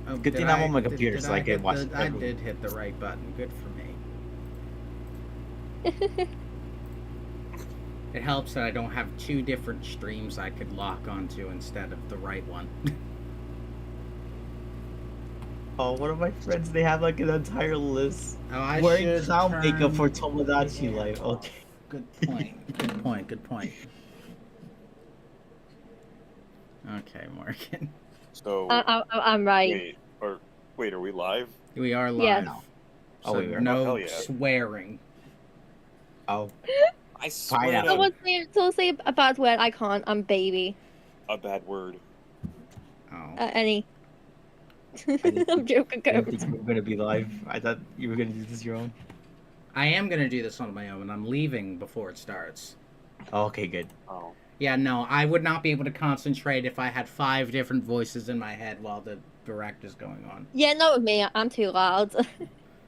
Oh, Good thing I'm on my computer, so I can watch it. I did hit the right button. Good for me. It helps that I don't have two different streams I could lock onto instead of the right one. Oh, one of my friends, they have like an entire list. Oh, I Wearing should clown makeup for turn Tomodachi the air Life. off. Okay. Good point. Good point. Good point. Okay, Morgan. So I'm right. wait, are we live? We are Yeah. live. No. So Oh, we are. no Oh, hell yeah. swearing. Oh. I swear out. to Someone say a bad word. I can't. I'm baby. a bad word. Oh. Any. didn't I'm joking. I didn't think you were gonna be live. I thought you were gonna do this your own. I am gonna do this on my own, and I'm leaving before it starts. Oh, okay, good. Oh. Yeah, no, I would not be able to concentrate if I had 5 different voices in my head while the direct is going on. Yeah, not with me. I'm too loud.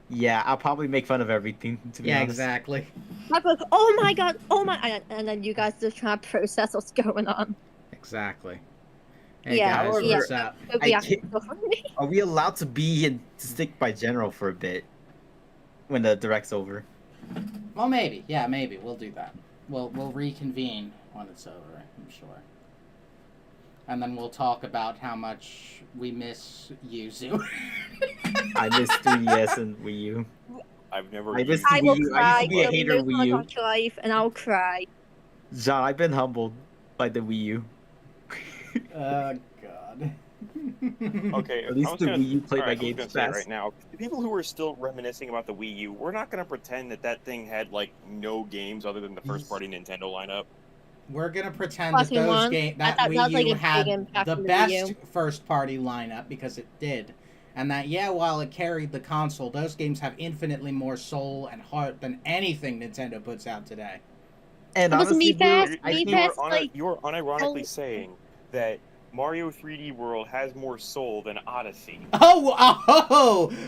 Yeah, I'll probably make fun of everything, to be Yeah, honest. exactly. I'm like, oh my god, oh my, and then you guys just try to process what's going on. Exactly. Hey Yeah, guys, yeah. what's up? It'll be I actually can't- so funny. Are we allowed to be and stick by General for a bit? When the direct's over? Well, maybe. Yeah, maybe. We'll do that. We'll reconvene when it's over, I'm sure. And then we'll talk about how much we miss Yuzu. I miss 3DS and Wii U. I've never I used missed I Wii will U. I cry. used to be a hater of Wii U. Life, and I'll cry. John, I've been humbled by the Wii U. God. Okay, At least I was the gonna, Wii U played my alright, I was games gonna say fast. right now, the people who are still reminiscing about the Wii U, we're not gonna pretend that that thing had like no games other than the first-party Nintendo lineup. We're gonna pretend that Passing those one. that That was Wii like U a big had impact the on the Wii best U. first-party lineup because it did, and that while it carried the console, those games have infinitely more soul and heart than anything Nintendo puts out today. And It was honestly, Me Fest. dude, I Me think Fest, like, You were unironically oh. saying that Mario 3D World has more soul than Odyssey. Hot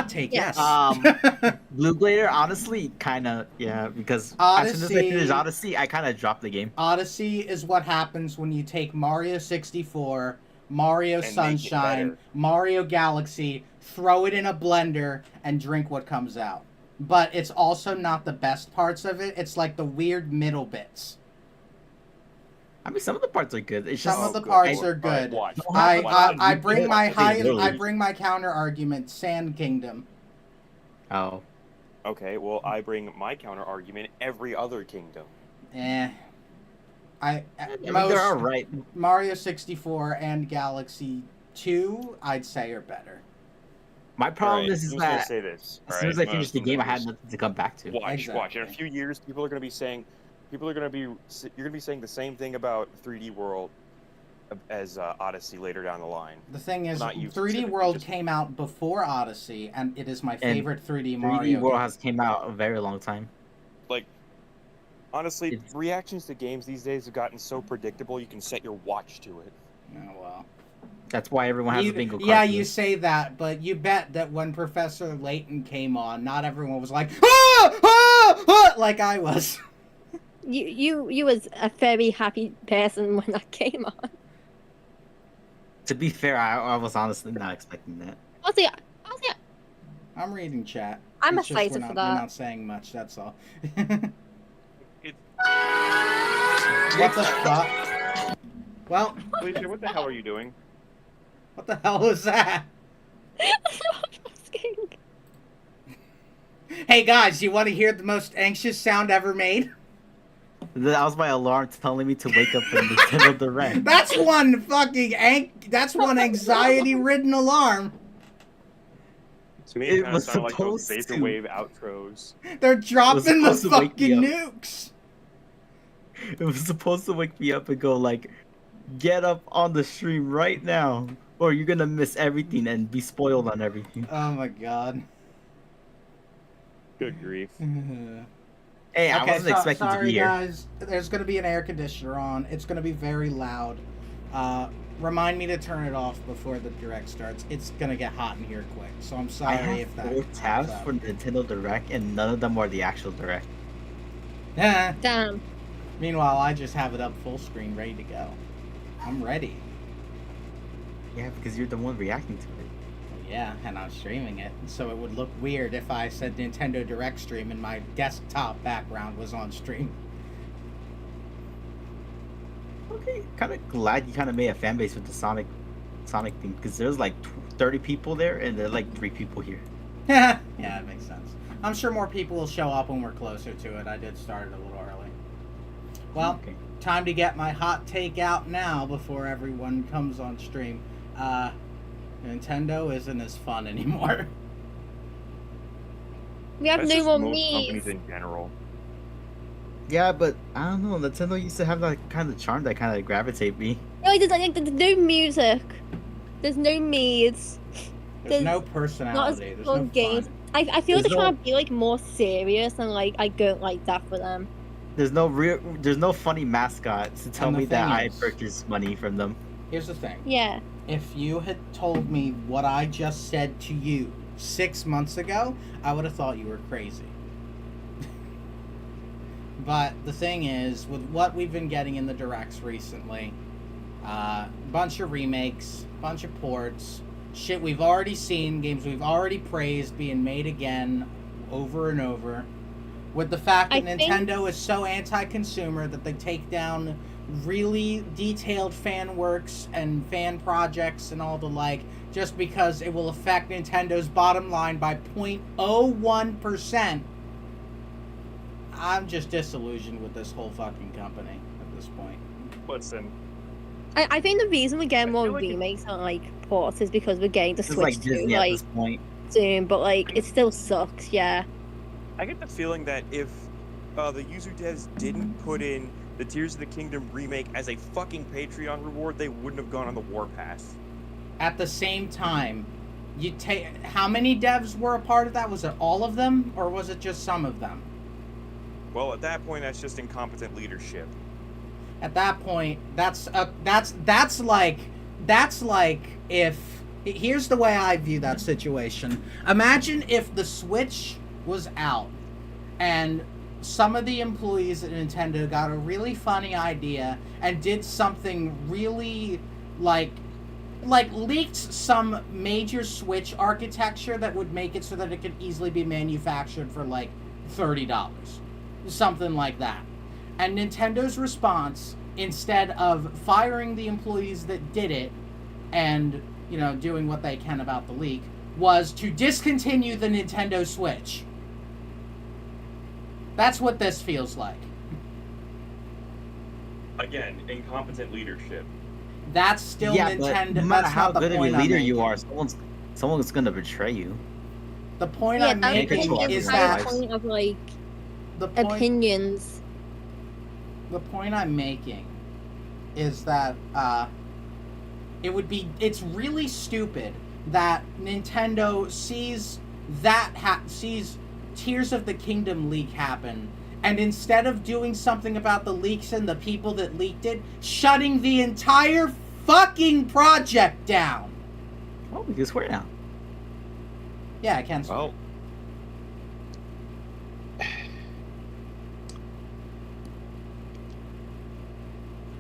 take, Yeah. yes. Blue Blader, honestly, kinda, yeah, because as soon as I finished Odyssey- Odyssey, I kinda dropped the game. Odyssey is what happens when you take Mario 64, Mario And make it Sunshine, better. Mario Galaxy, throw it in a blender, and drink what comes out. But it's also not the best parts of it. It's like the weird middle bits. I mean, some of the parts are good. It's just Some of the good. parts are Alright, good. watch. I Watch. bring my Literally. I bring my counter argument. Sand Kingdom. Oh, Okay, well, I bring my counter argument. Every other kingdom. I mean, they're all right. Mario 64 and Galaxy 2, I'd say, are better. My problem Alright, is I'm just gonna that say this. as soon as I finish the game, I had nothing to come back to. Watch. In a Exactly. few years, you're gonna be saying the same thing about 3D World as Odyssey later down the line. The thing is, Not you 3D specifically, World just- came out before Odyssey, and it is my And favorite 3D 3D Mario World game. has came out a very long time. Like, honestly, It's- reactions to games these days have gotten so predictable. You can set your watch to it. Oh, well. That's why everyone has a bingo card. Yeah, too. you say that, but you bet that when Professor Layton came on, not everyone was like, ah, ah, ah, like I was. You was a very happy person when that came on. To be fair, I was honestly not expecting that. Honestly, I'm reading chat. I'm It's just excited we're for not- that. We're not saying much, that's all. It, What the fuck? Well, Alicia, what the hell are you doing? what the hell was that? Hey guys, you want to hear the most anxious sound ever made? That was my alarm telling me to wake up for the Nintendo Direct. That's one fucking that's one anxiety-ridden alarm. To me, It it kind of was sounded like those supposed to. vaporwave outros. They're dropping the supposed to wake me fucking up. nukes. It was supposed to wake me up and go like, get up on the stream right now, or you're gonna miss everything and be spoiled on everything. Oh my god. Good grief. Hey, I wasn't expecting to sorry be here. guys. There's gonna be an air conditioner on. It's gonna be very loud. Remind me to turn it off before the direct starts. It's gonna get hot in here quick. So I'm I sorry have if that 4 comes tabs up. for Nintendo Direct, and none of them are the actual Direct. Damn. Meanwhile, I just have it up full screen, ready to go. I'm ready. Yeah, because you're the one reacting to it. Yeah, and I'm streaming it, so it would look weird if I said Nintendo Direct stream and my desktop background was on stream. Okay, kind of glad you kind of made a fan base with the Sonic thing, because there's like 30 people there, and there are like 3 people here. Yeah, that makes sense. I'm sure more people will show up when we're closer to it. I did start it a little early. Well, Okay. time to get my hot take out now before everyone comes on stream. Nintendo isn't as fun anymore. We have That's no just more most me's. companies in general. Yeah, but I don't know. Nintendo used to have that kind of charm that kind of gravitate me. No, there's no music. There's no me's. There's no Not as personality. There's fun no games. fun. I feel like There's they're trying no- to be like more serious, and like I don't like that for them. There's no funny mascots to tell And the me that thing I is- purchased money from them. Here's the thing. Yeah. If you had told me what I just said to you 6 months ago, I would have thought you were crazy. But the thing is, with what we've been getting in the directs recently, bunch of remakes, bunch of ports, shit we've already seen, games we've already praised being made again over and over. With the fact that I think- Nintendo is so anti-consumer that they take down really detailed fan works and fan projects and all the like just because it will affect Nintendo's bottom line by 0.01%. I'm just disillusioned with this whole fucking company at this point. Listen, I think the reason we're getting I more feel like it- remakes and like ports is because we're getting the It's Switch like 2 Disney at like this point. soon, but like it still sucks. Yeah. I get the feeling that if the user devs didn't put in the Tears of the Kingdom remake as a fucking Patreon reward, they wouldn't have gone on the warpath. At the same time, you take how many devs were a part of that? Was it all of them or was it just some of them? Well, at that point, that's just incompetent leadership. At that point, that's like if here's the way I view that situation. Imagine if the Switch was out and some of the employees at Nintendo got a really funny idea and did something really like leaked some major Switch architecture that would make it so that it could easily be manufactured for like $30. Something like that. And Nintendo's response, instead of firing the employees that did it and, you know, doing what they can about the leak, was to discontinue the Nintendo Switch. That's what this feels like. Again, incompetent leadership. That's still Yeah, Nintendo. but no matter That's how not the good of a point I'm leader you making. are, someone's gonna betray you. The point Yeah, I'm that's making making the the is entire that entire point of like the point opinions. the point I'm making is that it's really stupid that Nintendo sees sees Tears of the Kingdom leak happen, and instead of doing something about the leaks and the people that leaked it, shutting the entire fucking project down. Oh, we can swear now. Yeah, I can. Well,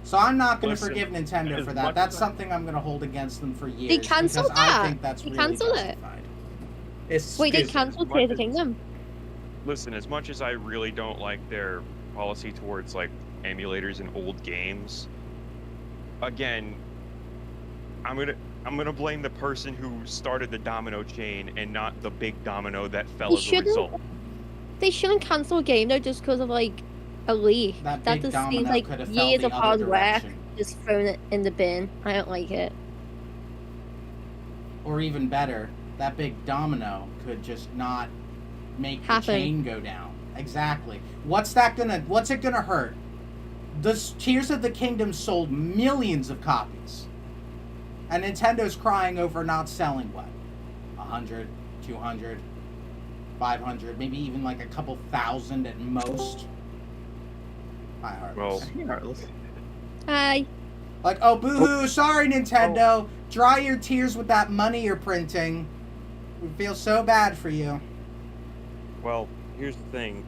So I'm not going to Listen, forgive Nintendo as for much that. That's as I- something I'm going to hold against them for years. They cancelled because I that. think that's They really cancelled it. justified. Wait, they Excuse me, cancelled what Tears of the is- Kingdom. listen, as much as I really don't like their policy towards like emulators and old games, again, I'm gonna blame the person who started the domino chain and not the big domino that fell They as a shouldn't- result. They shouldn't cancel a game though just because of like a leak. That That big just domino seems like could have fell years the of other hard work direction. just thrown it in the bin. I don't like it. Or even better, that big domino could just not make the Happen. chain go down. Exactly. What's it gonna hurt? The Tears of the Kingdom sold millions of copies. And Nintendo's crying over not selling what? 100, 200, 500, maybe even like a couple thousand at most. My heart. Well, Regardless. Hi. Like, oh, boo-hoo, sorry, Nintendo. Dry your tears with that money you're printing. We feel so bad for you. Well, here's the thing.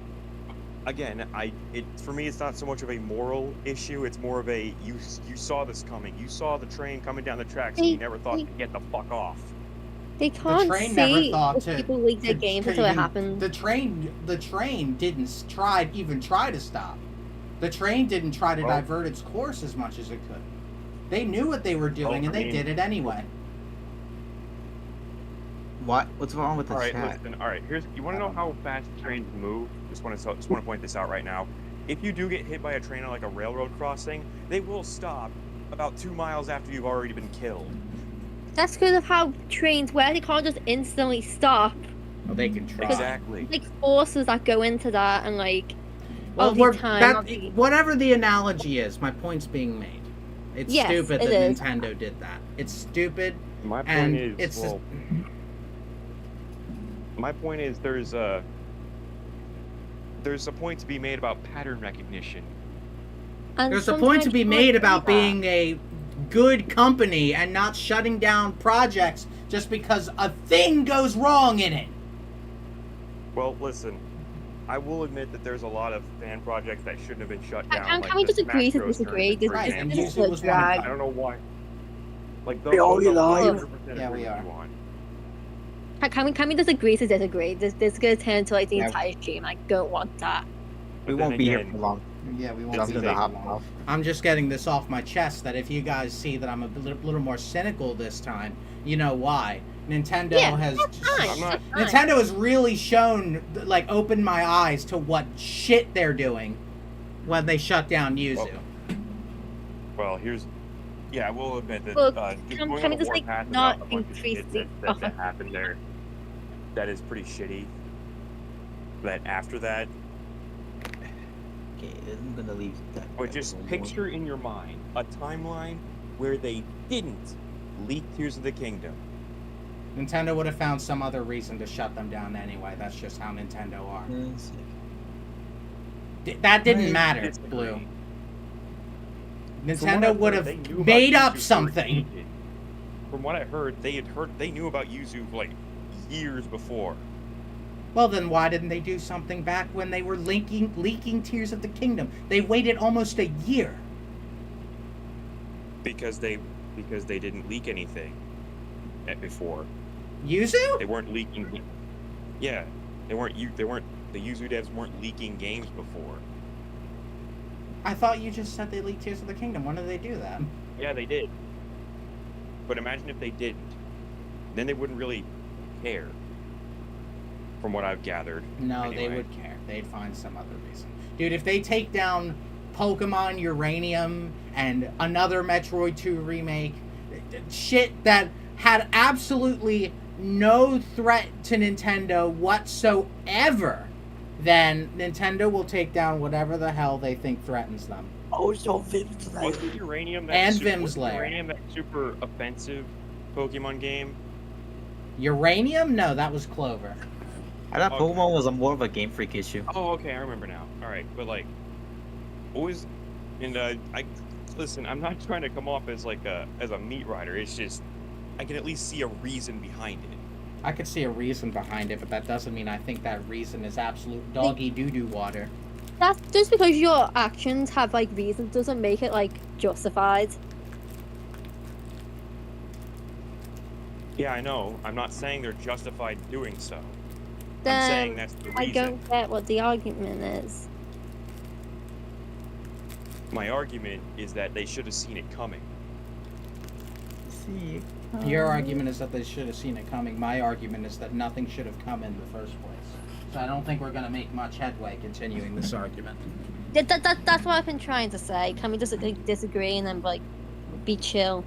again, for me, it's not so much of a moral issue. It's more of a you saw this coming. You saw the train coming down the tracks, and you never thought to get the fuck off. They can't train never see thought if to- people leak their to- games to until it even- happens. The train didn't even try to stop. The train didn't try to Well- divert its course as much as it could. They knew what they were doing, and they did it anyway. What? What's wrong with the All right, chat? listen. All right, you want to know how fast trains move? Just want to point this out right now. If you do get hit by a train on like a railroad crossing, they will stop about 2 miles after you've already been killed. That's because of how trains work. They can't just instantly stop. Well, they can try. Exactly. Like forces that go into that, and like Well, all the time. whatever the analogy is, my point's being made. It's Yes, stupid it that is. Nintendo did that. It's stupid, My point and is, it's well, my point is there's a point to be made about pattern recognition. And there's a point to sometimes be you made can't about do that. being a good company and not shutting down projects just because a thing goes wrong in it. Well, listen, I will admit that there's a lot of fan projects that shouldn't have been shut down. Can like we the just agree Smash to Bros. disagree? tournament, This for Right, is and example. just Yuzu a was one of drag. I don't know why. Like We all those lie. 100% Yeah, agree we with are. you on. Can we just agree to disagree? This is gonna turn into like the Yeah. entire stream. I don't want that. We But won't then be here again- for long. Yeah, we won't Just be to there take for hop long. off. I'm just getting this off my chest that if you guys see that I'm a little more cynical this time, you know why. Nintendo Yeah, has that's fine. I'm not- That's fine. Nintendo has really shown, like, opened my eyes to what shit they're doing when they shut down Yuzu. Well, I will admit that Look, just can going we on a just, like, warpath not about a bunch of increase shit the- that happened there, that is pretty shitty. But after that, Okay, I'm gonna leave that. but just picture in your mind a timeline where they didn't leak Tears of the Kingdom. Nintendo would have found some other reason to shut them down anyway. That's just how Nintendo are. That didn't matter, Disagree. Blue. From what Nintendo I've would heard, they have knew about made Yuzu up for something. ages. From what I heard, they knew about Yuzu like years before. Well, then why didn't they do something back when they were leaking Tears of the Kingdom? They waited almost a year. Because they didn't leak anything before. Yuzu? They weren't leaking. Yeah, they weren't. The Yuzu devs weren't leaking games before. I thought you just said they leaked Tears of the Kingdom. When did they do that? Yeah, they did. But imagine if they didn't. Then they wouldn't really care. From what I've gathered. No, they Anyway. would care. They'd find some other reason. Dude, if they take down Pokemon Uranium and another Metroid 2 remake, shit that had absolutely no threat to Nintendo whatsoever, then Nintendo will take down whatever the hell they think threatens them. Also, Vim's Wasn't Uranium that And super, Vim's wasn't Lair. Uranium that super offensive Pokemon game? Uranium? No, that was Clover. I thought Okay. Pokemon was more of a Game Freak issue. Oh, okay, I remember now. All right, but like, always, and I listen. I'm not trying to come off as like as a meat rider. It's just I can at least see a reason behind it. I could see a reason behind it, but that doesn't mean I think that reason is absolute doggy doo-doo water. That's just because your actions have like reasons doesn't make it like justified. Yeah, I know. I'm not saying they're justified doing so. I'm Then saying that's the I reason. don't get what the argument is. My argument is that they should have seen it coming. See, Your argument is that they should have seen it coming. My argument is that nothing should have come in the first place. So I don't think we're going to make much headway continuing this argument. That's what I've been trying to say. Can we just like, disagree and then like be chill?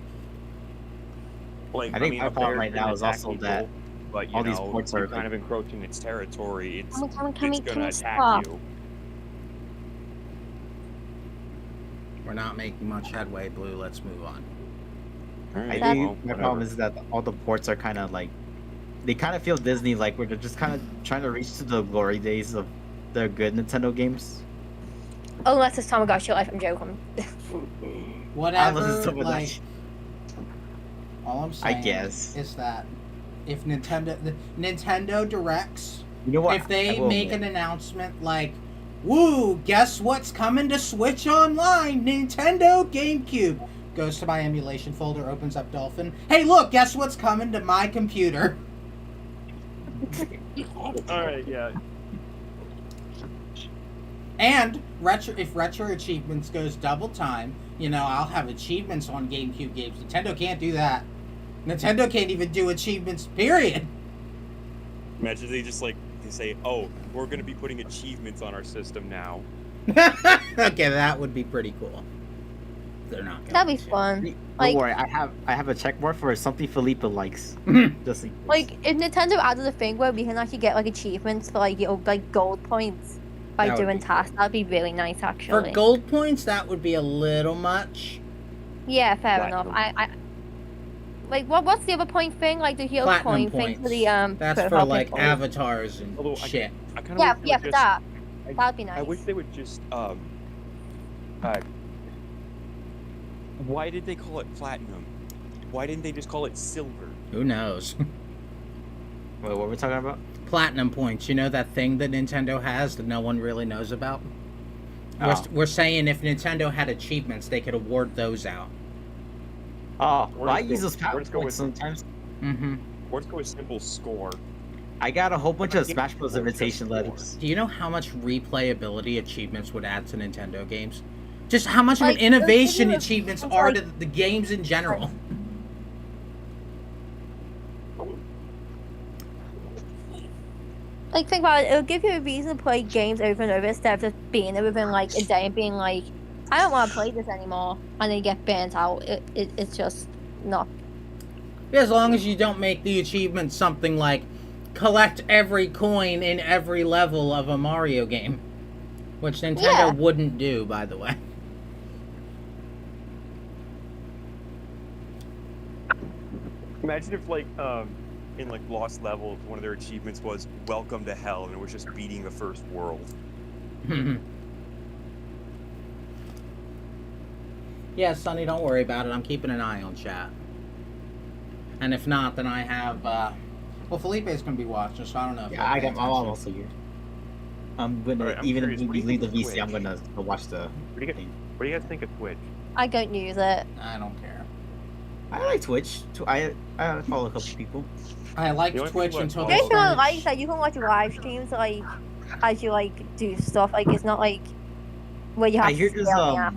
Like, I think mean, my a problem bear right can now is attack also people, that but you all know, these ports you're are kind of encroaching its territory. It's Can it's we gonna attack stop? you. We're not making much headway, Blue. Let's move on. All I right, That's- think well, my whatever. problem is that all the ports are kind of like, they kind of feel Disney like where they're just kind of trying to reach to the glory days of the good Nintendo games. Unless it's Tamagotchi Life, I'm joking. Whatever, Unless it's some of that like, shit. all I'm I saying guess. is that if Nintendo directs, You know what? if they I will make admit. an announcement like, Woo! Guess what's coming to Switch Online? Nintendo GameCube. Goes to my emulation folder, opens up Dolphin. Hey, look! Guess what's coming to my computer? Alright, yeah. And if retro achievements goes double time, I'll have achievements on GameCube games. Nintendo can't do that. Nintendo can't even do achievements, period. Imagine they just, they say, oh, we're going to be putting achievements on our system now. Okay, that would be pretty cool. They're not gonna. That'd be fun. Don't worry, I have a check mark for something Felipe likes. Just in case. If Nintendo added a thing where we can actually get achievements for gold points by That would doing be tasks, that'd be really nice actually. For gold points, that would be a little much. Yeah, fair Platinum. enough. What's the other point thing? The hero Platinum coin thing points. for the That's for profile picture? avatars and Although shit. I kind of Yeah, wish they yeah, would for just, that. I- That'd be nice. I wish they would just why did they call it platinum? Why didn't they just call it silver? Who knows? Wait, what were we talking about? Platinum points. That thing that Nintendo has that no one really knows about? Oh. We're saying if Nintendo had achievements, they could award those out. Oh, Or well, I just use go- those or power just go points with- sometimes. Mm-hmm. Or just go with simple score. I got a whole bunch I of think Smash Bros. or just invitation score. letters. Do you know how much replayability achievements would add to Nintendo games? Just how much of an Like, innovation those achievements it's are like- to the games in general. Think about it. It'll give you a reason to play games over and over instead of just being there within a day and being I don't want to play this anymore, and then you get burnt out. It's just not. Yeah, as long as you don't make the achievement something like collect every coin in every level of a Mario game. Which Nintendo Yeah. wouldn't do, by the way. Imagine if in Lost Levels, one of their achievements was Welcome to Hell, and it was just beating the first world. Yeah, Sonny, don't worry about it. I'm keeping an eye on chat. And if not, then I have, well, Felipe's gonna be watching, so I don't know if Yeah, he'll I pay got. I'm attention. also here. I'm gonna Alright, I'm even curious, if what we do you leave the think of VC, I'm Twitch? gonna go watch the What do you thing. guys think of Twitch? I don't use it. I don't care. I like Twitch. I follow a couple people. I liked The only Twitch people until that they The only thing I started... like is that you can watch live streams as you do stuff. It's not where you have I hear to there's stay on the app.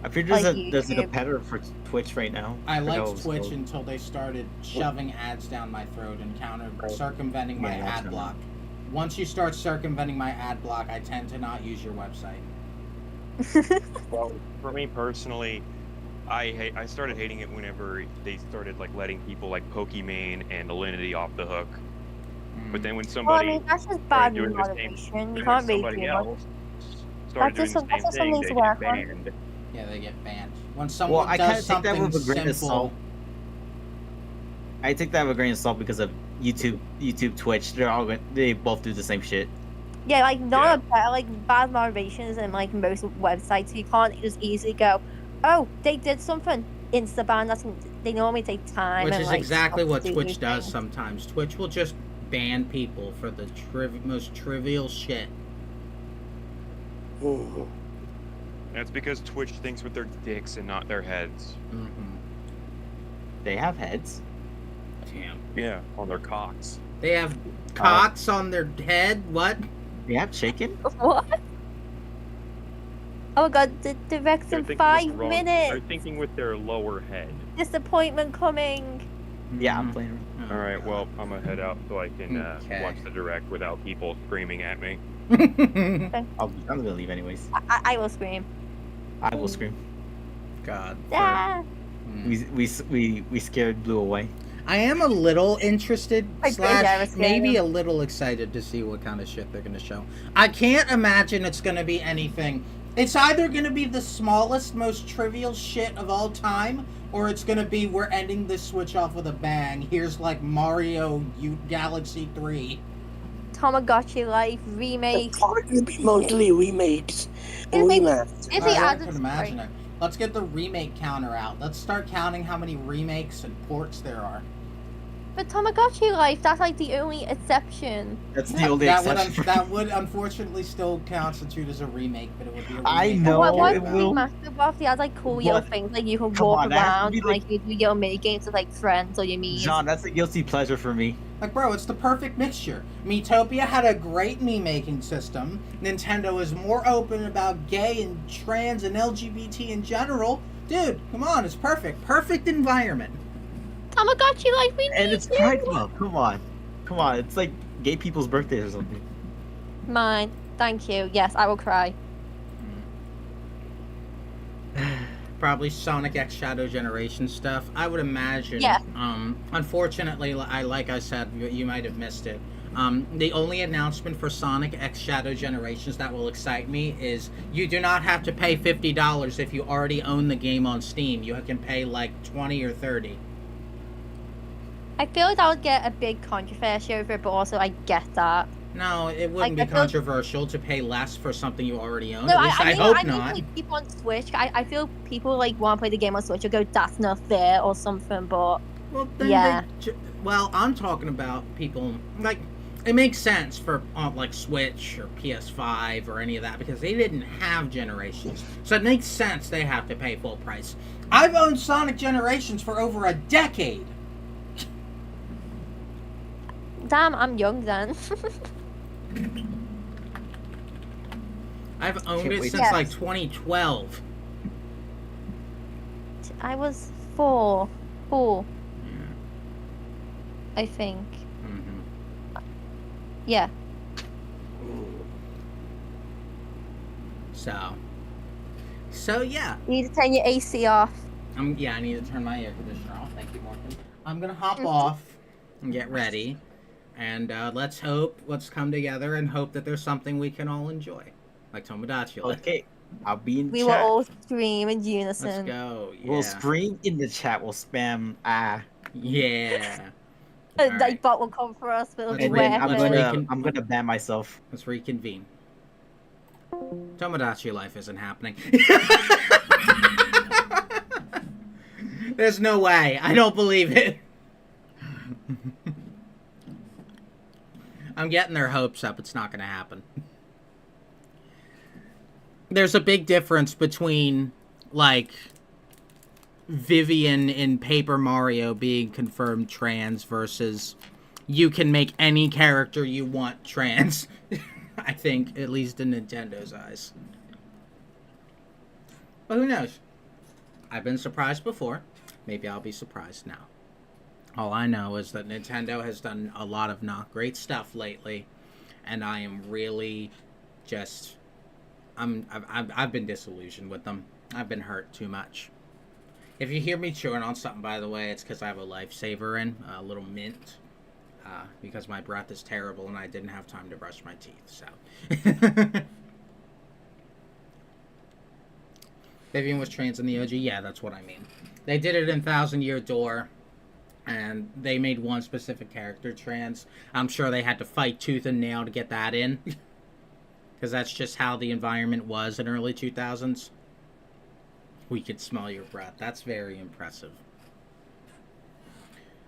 I hear there's Like there's a YouTube. competitor for Twitch right now. I forgot what liked it's Twitch called. until they started shoving ads down my throat and circumventing my Yeah, that's ad right. block. Once you start circumventing my ad block, I tend to not use your website. Well, for me personally, I started hating it whenever they started letting people like Pokimane and Alinity off the hook. But then when Well, I somebody mean, that's just bad doing the same- moderation. You when can't really somebody do much. else started doing That's the just same something thing, to they work get on. banned. Yeah, they get banned. When someone I kinda does take that something with a grain of simple... salt. I take that with a grain of salt because of YouTube, Twitch. They both do the same shit. Yeah, none of that, bad motivations and most websites. You can't just easily go, oh, they did something. Insta-ban. They normally take time. Which and, is exactly stuff what to do Twitch does things. sometimes. Twitch will just ban people for the most trivial shit. That's because Twitch thinks with their dicks and not their heads. Mm-hmm. They have heads. Damn. Yeah, on their cocks. They have cocks on their head? What? They have chicken. What? Oh my god, the Rex They're in thinking 5 with the wrong- minutes. They're thinking with their lower head. Disappointment coming. Yeah, I'm Mhm. playing. Oh, All right, God. well, I'm gonna head out so I can Okay. watch the direct without people screaming at me. I'm gonna leave anyways. I will scream. I will scream. God. Ah. Mm. We scared Blue away. I am a little interested I think I was / maybe scared. a little excited to see what kind of shit they're gonna show. I can't imagine it's gonna be anything. It's either gonna be the smallest, most trivial shit of all time, or it's gonna be we're ending this Switch off with a bang. Here's Mario Galaxy 3. Tamagotchi Life remake. It's going to be mostly remakes and If they- remasters. if they I added- can imagine it. Let's get the remake counter out. Let's start counting how many remakes and ports there are. But But Tamagotchi Life, that's like the only exception. That's the only That would exception. that would unfortunately still constitute as a remake, but it would be a remake. I that know, we What care it about. will. Remaster has like cool little But, things, like you can come walk on, that has to around be, and like you do your mini games with like friends or your me's. John, that's a guilty pleasure for me. Like, bro, it's the perfect mixture. Miitopia had a great me-making system. Nintendo is more open about gay and trans and LGBT in general. Dude, come on, it's perfect. Perfect environment. Tamagotchi Life, we And need it's you. Pride Month. Come on. Come on. It's like gay people's birthdays or something. Mine. Thank you. Yes, I will cry. Probably Sonic X Shadow Generation stuff. I would imagine. Yeah. Unfortunately, like I said, you might have missed it. The only announcement for Sonic X Shadow Generations that will excite me is you do not have to pay $50 if you already own the game on Steam. You can pay like $20 or $30. I feel like I would get a big controversy over it, but also I get that. No, it wouldn't Like, be I feel- controversial to pay less for something you already own. No, At least I mean, hope I mean, not. like, people on Switch. I feel people like want to play the game on Switch or go, that's not fair or something. But Well, then yeah. well, I'm talking about people like it makes sense for like Switch or PS5 or any of that because they didn't have Generations, so it makes sense they have to pay full price. I've owned Sonic Generations for over a decade. Damn, I'm young then. I've owned Can't it wait. since Yes. like 2012. I was four, Yeah. I think. Mm-hmm. Yeah. So yeah. You need to turn your AC off. I need to turn my air conditioner off. Thank you, Morgan. I'm gonna hop off and get ready, and let's come together and hope that there's something we can all enjoy, like Tomodachi. Okay. I'll be in We will chat. all scream in Let's unison. go. Yeah. We'll scream in the chat. We'll spam Yeah. Like Alright. bot will come for us, but it'll be And and then Let's I'm gonna ban myself. Let's reconvene. Tomodachi life isn't happening. There's no way. I don't believe it. I'm getting their hopes up. It's not going to happen. There's a big difference between, like, Vivian in Paper Mario being confirmed trans versus you can make any character you want trans. I think, at least in Nintendo's eyes. But who knows? I've been surprised before. Maybe I'll be surprised now. All I know is that Nintendo has done a lot of not great stuff lately, and I am really just... I've been disillusioned with them. I've been hurt too much. If you hear me chewing on something, by the way, it's because I have a lifesaver in, a little mint. Because my breath is terrible and I didn't have time to brush my teeth, so. Vivian was trans in the OG? Yeah, that's what I mean. They did it in Thousand Year Door, and they made one specific character trans. I'm sure they had to fight tooth and nail to get that in. Because that's just how the environment was in early 2000s. We could smell your breath. That's very impressive.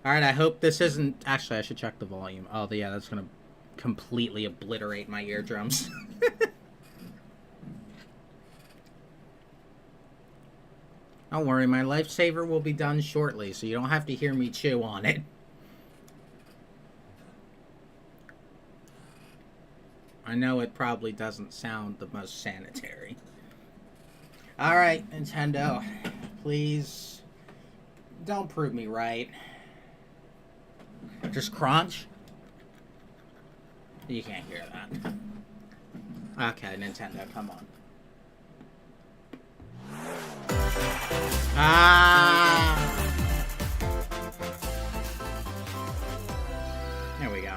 Alright, I hope this isn't... Actually, I should check the volume. Oh, yeah, that's going to completely obliterate my eardrums. Don't worry, my lifesaver will be done shortly, so you don't have to hear me chew on it. I know it probably doesn't sound the most sanitary. Alright, Nintendo. Please... don't prove me right. Just crunch? You can't hear that. Okay, Nintendo, come on. Ah! There we go.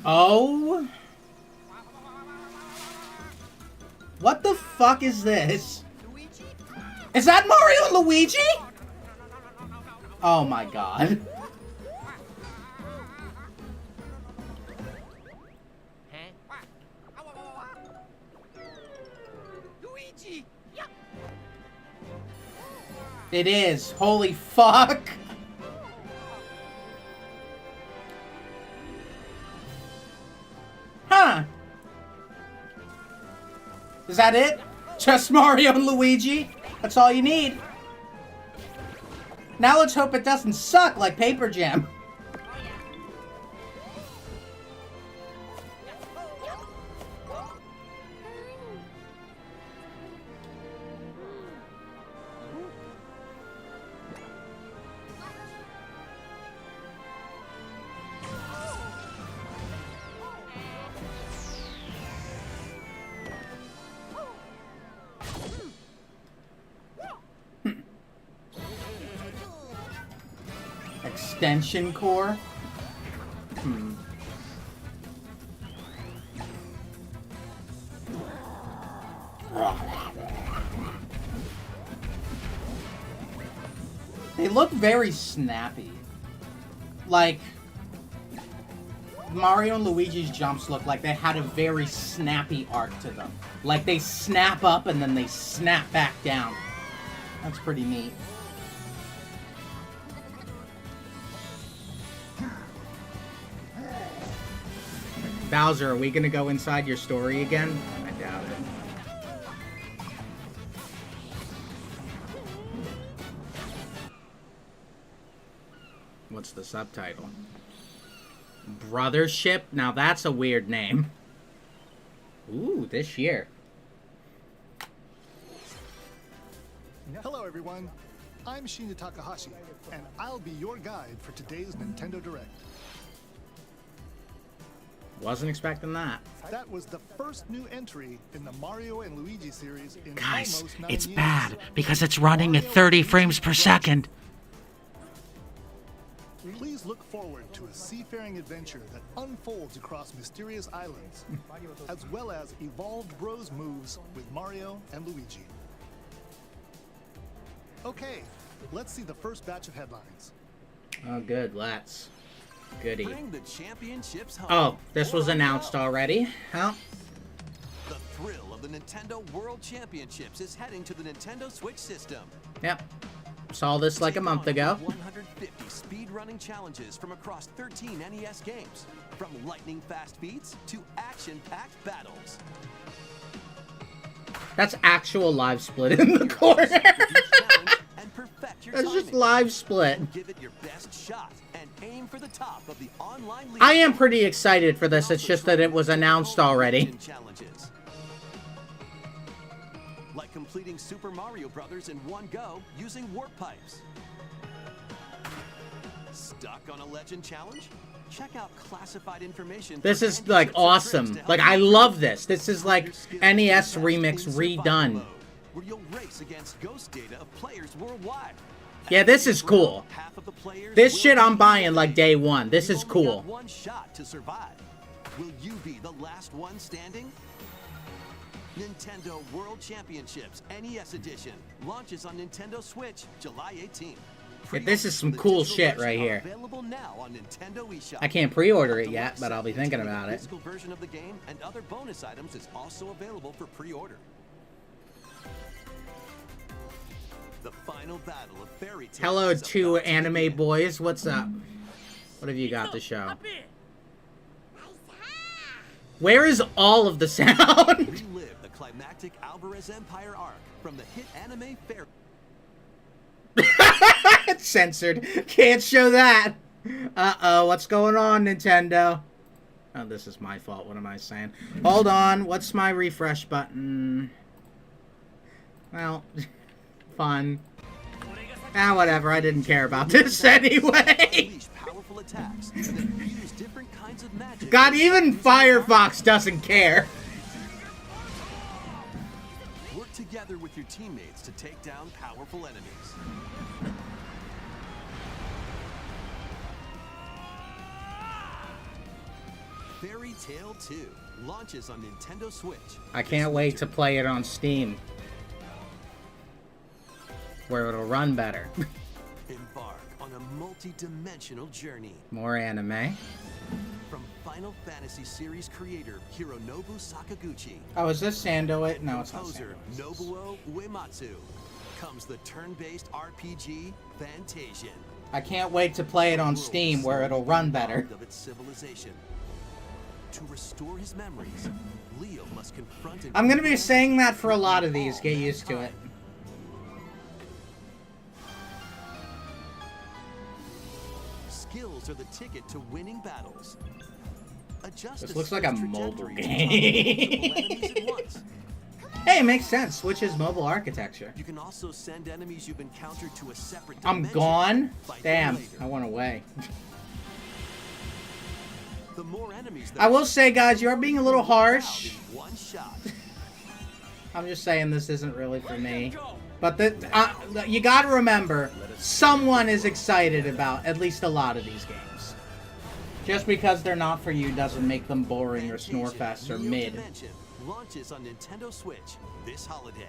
Oh? What the fuck is this? Is that Mario and Luigi? Oh my god. Luigi! It is. Holy fuck. Huh. Is that it? Just Mario and Luigi? That's all you need. Now let's hope it doesn't suck like Paper Jam. Extension core? They look very snappy. Like, Mario and Luigi's jumps look like they had a very snappy arc to them. Like they snap up and then they snap back down. That's pretty neat. Bowser, are we gonna go inside your story again? I doubt it. What's the subtitle? Brothership? Now that's a weird name. Ooh, this year. Hello everyone, I'm Shinya Takahashi, and I'll be your guide for today's Nintendo Direct. Wasn't expecting that. That was the first new entry in the Mario and Luigi series in Guys, almost 9 it's years. bad because it's running at 30 frames per second. Please look forward to a seafaring adventure that unfolds across mysterious islands, as well as evolved Bros moves with Mario and Luigi. Okay, let's see the first batch of headlines. Oh, good. Let's. Goody. Bring the championships home. Oh, this was announced already. Huh? The thrill of the Nintendo World Championships is heading to the Nintendo Switch system. Yep. Saw this like a month ago. 150 speedrunning challenges from across 13 NES games, from lightning-fast beats to action-packed battles. That's actual live split in the corner. And perfect your That's just timing. live split. Give it your best shot and aim for the top of the online league. I am pretty excited for this. It's just that it was announced already. Challenges. Like completing Super Mario Brothers in one go using warp pipes. Stuck on a legend challenge? Check out classified information. This for is like handshakes and awesome. tricks to Like help I you love this. This is hone like your skills NES in remix survival redone. mode, where you'll race against ghost data of players worldwide. Yeah, this is cool. Half of the players This will shit be I'm buying eliminated. like day one. This You've is only got cool. one shot to survive. Will you be the last one standing? Nintendo World Championships NES Edition launches on Nintendo Switch July 18th. Yeah, this is some The cool digital shit version right are here. Available now on Nintendo eShop. I can't pre-order it The yet, but I'll be thinking containing about the it. physical version of the game and other bonus items is also available for pre-order. The final battle of Fairy Tail. Hello, is two about to anime begin. boys. What's up? What have you got to show? Where is all of the sound? Relive the climactic Alvarez Empire arc from the hit anime Fairy. It's censored. Can't show that. Uh-oh, what's going on, Nintendo? Oh, this is my fault. What am I saying? Hold on. What's my refresh button? Well, fun. Ah, whatever. I didn't care about this anyway. Unleash powerful attacks and then use different kinds of magic. God, even Firefox doesn't care. Work together with your teammates to take down powerful enemies. Fairy Tail 2 launches on Nintendo Switch. I can't wait to play it on Steam, where it'll run better. Embark on a multi-dimensional journey. More anime. From Final Fantasy series creator Hironobu Sakaguchi. Oh, is this Sandoit? No, it's not Composer Sandoit. Nobuo Uematsu. comes the turn-based RPG Fantasia. I can't wait to play it on Steam where it'll run better. Of its civilization. To restore his memories, Leo must confront and I'm gonna be saying that for a lot of these. Get used to it. Skills are the ticket to winning battles. Adjust This a looks like a switch's mobile trajectory game. to target multiple enemies at once. Hey, it makes sense. Switch's mobile architecture. You can also send enemies you've encountered to a separate I'm dimension. gone? Fight them Damn, later. I went away. The more enemies I will say, guys, you are being a little harsh. in one shot. I'm just saying this isn't really for me. But you gotta remember, someone is excited about at least a lot of these games. Just because they're not for you doesn't make them boring or snorefest or Neo mid. Dimension launches on Nintendo Switch this holiday.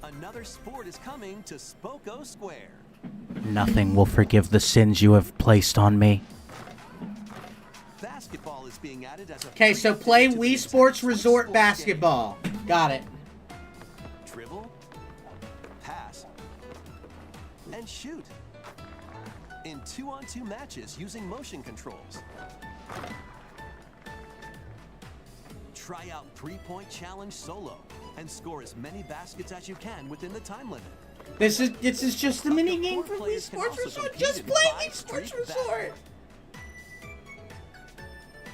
Another sport is coming to Spoko Square. Nothing will forgive the sins you have placed on me. Basketball is being added as a Okay, so free play update to the Wii Nintendo Sports Switch Resort sports Basketball. Got it. game. Dribble, pass, and shoot. In 2-on-2 matches using motion controls. Try out 3-point challenge solo and score as many baskets as you can within the time limit. This is just a mini game for Wii Players can Sports also Resort. compete Just in play 5 Wii Sports street Resort.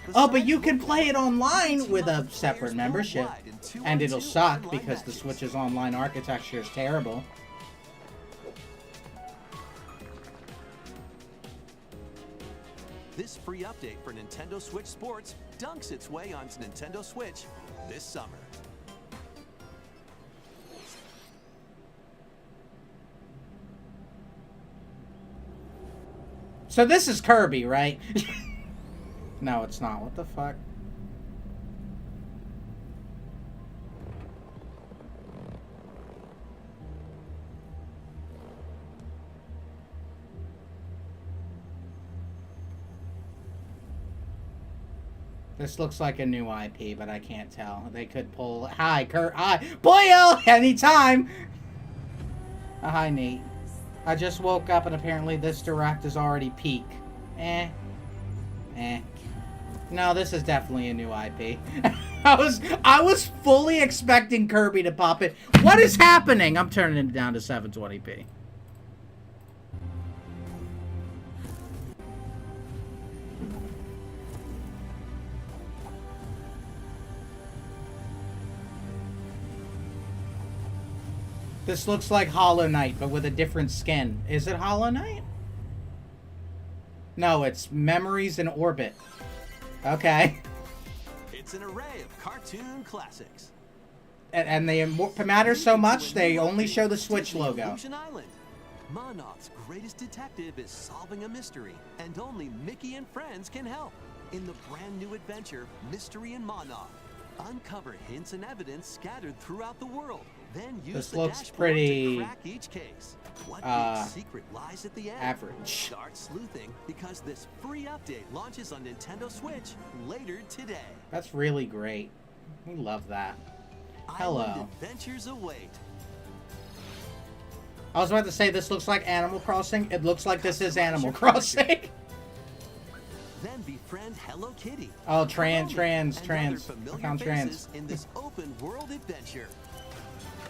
Besides Oh, but you can local play it play, online team with up a with separate players membership. worldwide in 2-on-2 And it'll suck online because the matches. Switch's online architecture is terrible. This free update for Nintendo Switch Sports dunks its way onto Nintendo Switch this summer. So this is Kirby, right? No, it's not. What the fuck? This looks like a new IP, but I can't tell. They could pull... Hi, Kurt. Hi. Boyo! Anytime! Hi, Nate. I just woke up and apparently this direct is already peak. Eh. No, this is definitely a new IP. I was fully expecting Kirby to pop it. What is happening? I'm turning it down to 720p. This looks like Hollow Knight, but with a different skin. Is it Hollow Knight? No, it's Memories in Orbit. Okay. It's an array of cartoon classics. And they matter so much, they only show the Switch logo. Illusion Island. Monoth's greatest detective is solving a mystery, and only Mickey and friends can help. In the brand new adventure, Mystery in Monoth, uncover hints and evidence scattered throughout the world. Then use This the looks dashboard pretty, to crack each case. What big secret lies at the end? average. Start sleuthing because this free update launches on Nintendo Switch later today. That's really great. We love that. Hello. Island adventures await. I was about to say this looks like Animal Crossing. It looks like this is Animal Crossing. Then befriend Hello Kitty. Oh, Coyote, trans. and I other familiar found faces trans. in this open world adventure.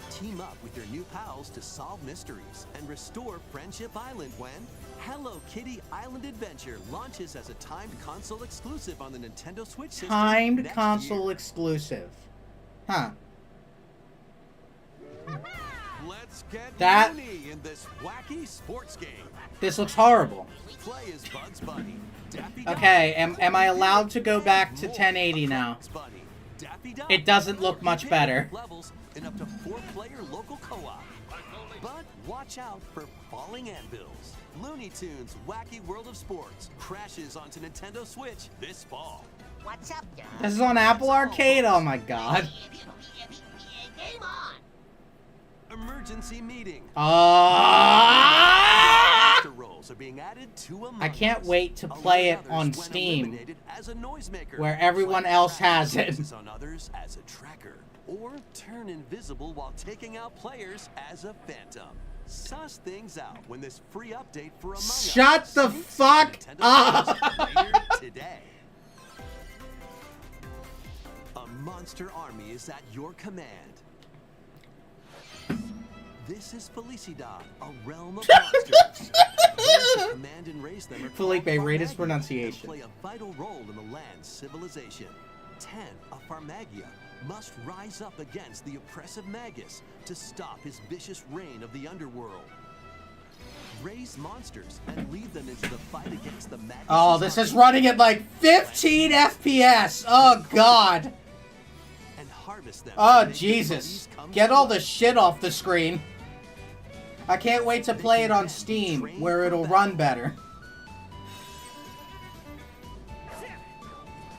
Team up with your new pals to solve mysteries and restore Friendship Island when Hello Kitty Island Adventure launches as a timed console exclusive on the Nintendo Switch system Timed next console year. exclusive. Huh. Let's get That- loony in this wacky sports game. This looks horrible. Play as Bugs Bunny, Daffy Duck, Okay, am I allowed to go back to 1080 now? Bugs Bunny, Daffy Duck, It doesn't look much better. levels in up to 4-player local co-op. But watch out for falling anvils. Looney Tunes Wacky World of Sports crashes onto Nintendo Switch this fall. What's up, guys? This is on Apple Arcade? Oh my god. Game on! Emergency meeting. Ah! Master rolls are being added to Among I can't Us. wait to Alert play it others on when Steam, eliminated as a noisemaker. where everyone Flag else crack has it. focuses on others as a tracker, or turn invisible while taking out players as a phantom. Suss things out when this free update for Among Us Shut the sneaks fuck into Nintendo up! stores later today. A monster army is at your command. This is Felicidad, a realm of monsters. Those who command and raise them are called Felipe, rate his Farmagia pronunciation. and play a vital role in the land's civilization. 10, a Farmagia, must rise up against the oppressive Magus to stop his vicious reign of the underworld. Raise monsters and lead them into the fight against the Magus. Oh, this is running at like 15 FPS. Oh, God. And harvest them Oh, to make Jesus. these come Get to all the life. shit off the screen. I can't wait to play it on Steam, where it'll run better.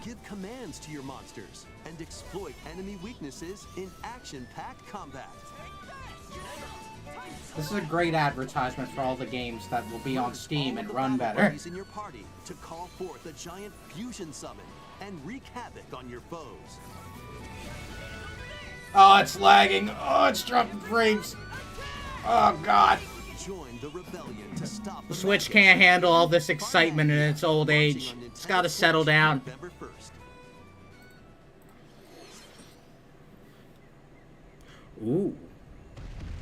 Give commands to your monsters and exploit enemy weaknesses in action-packed combat. This is a great advertisement for all the games that will be on Urge Steam all and the run battle better. buddies in your party to call forth a giant fusion summon and wreak havoc on your foes. Oh, it's lagging. Oh, it's dropping frames. Oh, God. Join the rebellion to stop The Switch can't handle all this excitement in its old age. It's gotta settle down. November 1st. Ooh.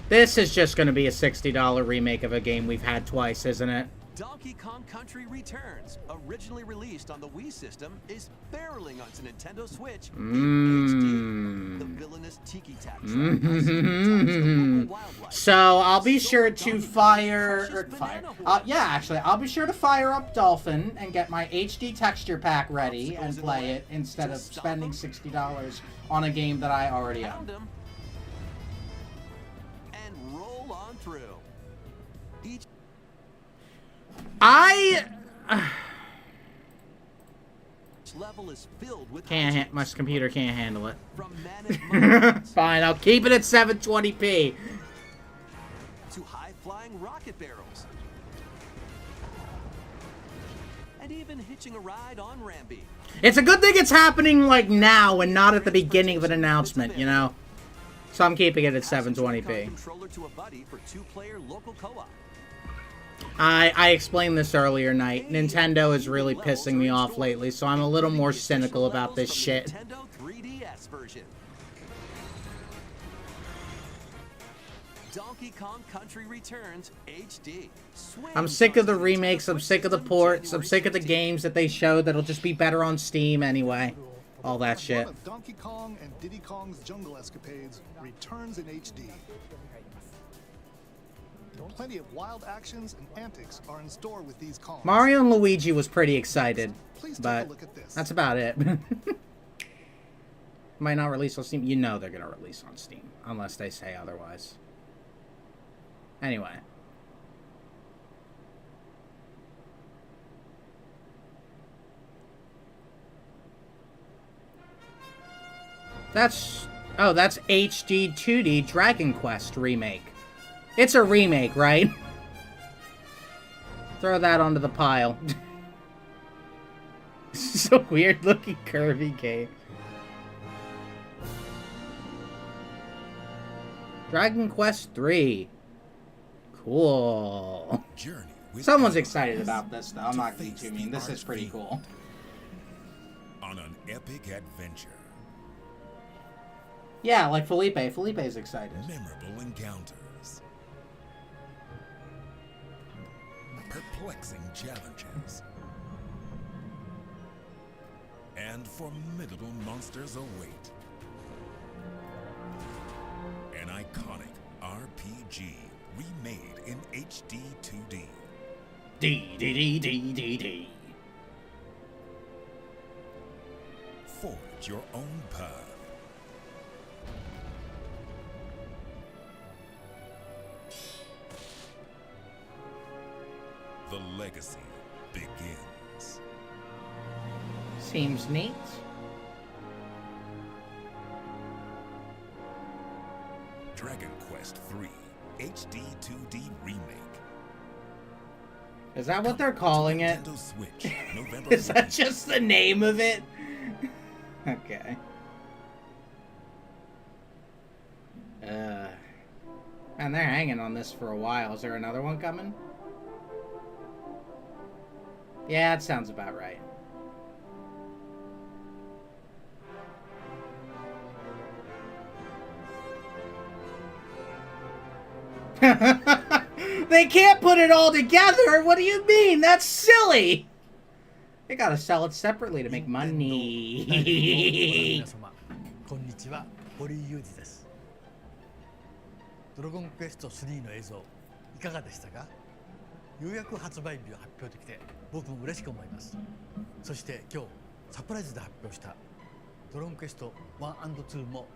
This is just gonna be a $60 remake of a game we've had twice, isn't it? Donkey Kong Country Returns, originally released on the Wii system, is barreling onto Nintendo Switch in HD. The villainous Tiki Tap trap has hypnotized the local wildlife. So I'll be sure to I'll be sure to fire up Dolphin and get my HD texture pack ready and play it instead of spending $60 on a game that I already Pound own. 'em and roll on through. Each level is filled with my hijinks. computer can't handle it. From manic monsters Fine, I'll keep it at 720p. to high-flying rocket barrels. And even hitching a ride on Rambi. It's a good thing it's happening like now and not at the beginning of an announcement, you know? So I'm keeping it at Pass a Joy-Con 720p. controller to a buddy for 2-player local co-op. I explained this earlier night. Nintendo is really pissing me off lately, so I'm a little more cynical about this shit. Nintendo 3DS version. Donkey Kong Country Returns HD. Swing I'm sick of the onto remakes, Nintendo I'm Quick sick of the System ports, I'm January sick of the 16th. games that they showed that'll just be better on Steam anyway. All that shit. One of Donkey Kong and Diddy Kong's jungle escapades returns in HD. Plenty of wild actions and antics are in store with these Kongs. Mario and Luigi was pretty excited, Please take a but look at this. that's about it. Might not release on Steam. You know they're gonna release on Steam, unless they say otherwise. Anyway. That's HD 2D Dragon Quest remake. It's a remake, right? Throw that onto the pile. This is a weird looking curvy game. Dragon Quest 3. Cool. Journey with Someone's Emma excited about this, though. I'm not gonna be too mean. This is pretty cool. on an epic adventure. Yeah, like Felipe. Felipe's excited. Memorable encounters. Perplexing challenges. And formidable monsters await. An iconic RPG remade in HD 2D. D. Forge your own path. The legacy begins. Seems neat. Dragon Quest III HD 2D Remake. Is that what they're calling it? Nintendo Switch, November Is that just the name of it? Okay. And they're hanging on this for a while. Is there another one coming? Yeah, that sounds about right. They can't put it all together! What do you mean? That's silly! They gotta sell it separately to make money. 皆様こんにちは、堀井雄二です。ドラゴンクエスト3の映像いかがでしたか？ようやく発売日を発表できて僕も嬉しく思います。そして今日サプライズで発表したドラゴンクエスト1 and 2も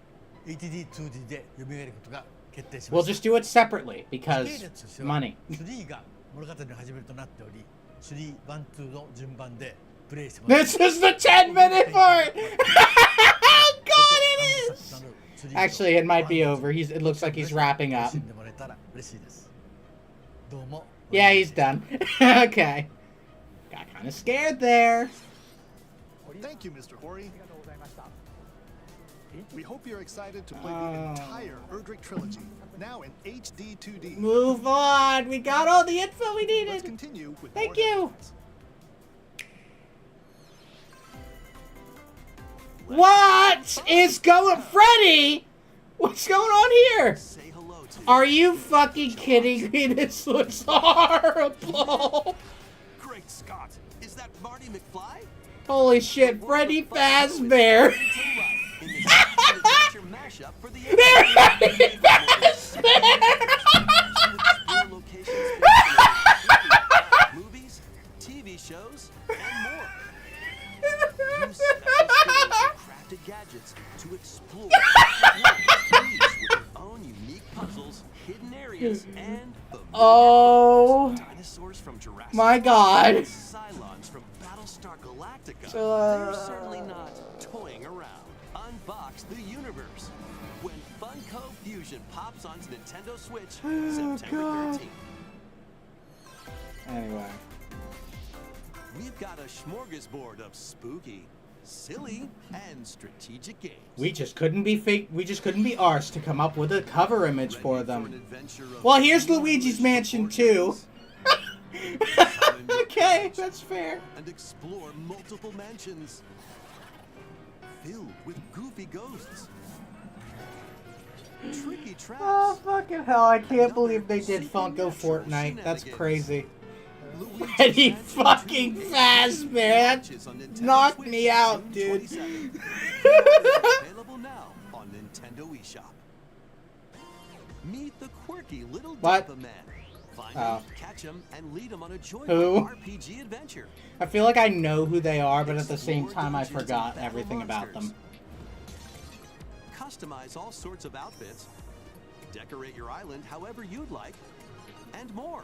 HD2D で蘇ることが決定しま We'll した。 just do it separately 時系 because 列としては money. 3が物語の始めとなっており、3、1、2の順番でプレイしてもらいます。 This is the 10-minute part! God, it is! Actually, it might be over. It looks like he's wrapping up. Yeah, he's done. Okay. Got kind of scared there. Thank you, Mr. Hori. We hope you're excited to play the entire Erdrick trilogy, now in HD 2D. Move on. We got all the info we Let's needed. continue with Thank more you. headlines. What is going... Freddy? What's going on here? Say hello to Are you fucking kidding me? This looks horrible. Great Scott! Is that Marty McFly? Holy shit, Freddy Fazbear. In this adventure mashup for the Freddy Fazbear. movies, TV shows, and more. Use special skills and crafted gadgets to explore with your own unique puzzles, hidden areas, and Oh dinosaurs from Jurassic my god. Cylons from Battlestar Galactica. They're certainly not toying around. Unbox the universe when Funko Fusion pops onto Nintendo Switch September 13th. Anyway. We've got a smorgasbord of spooky, silly, and strategic games. We just couldn't be fake. We just couldn't be arsed to come up with a cover image Ready for an them. adventure of Well, here's marvelous Luigi's Mansion 2. proportions? Okay, that's fair. And explore multiple mansions filled with goofy ghosts. Tricky traps. Oh, fucking hell. I can't believe they did Funko Fortnite. That's crazy. Freddy fucking Fazbear. That knocked me out, dude. Available now on Nintendo eShop. Meet the quirky little What? Dumpa Man. Find Oh. him, catch him, and lead him on a joyful Who? RPG adventure. I feel like I know who they are, but at the same time, I forgot everything about them. Customize all sorts of outfits. Decorate your island however you'd like, and more.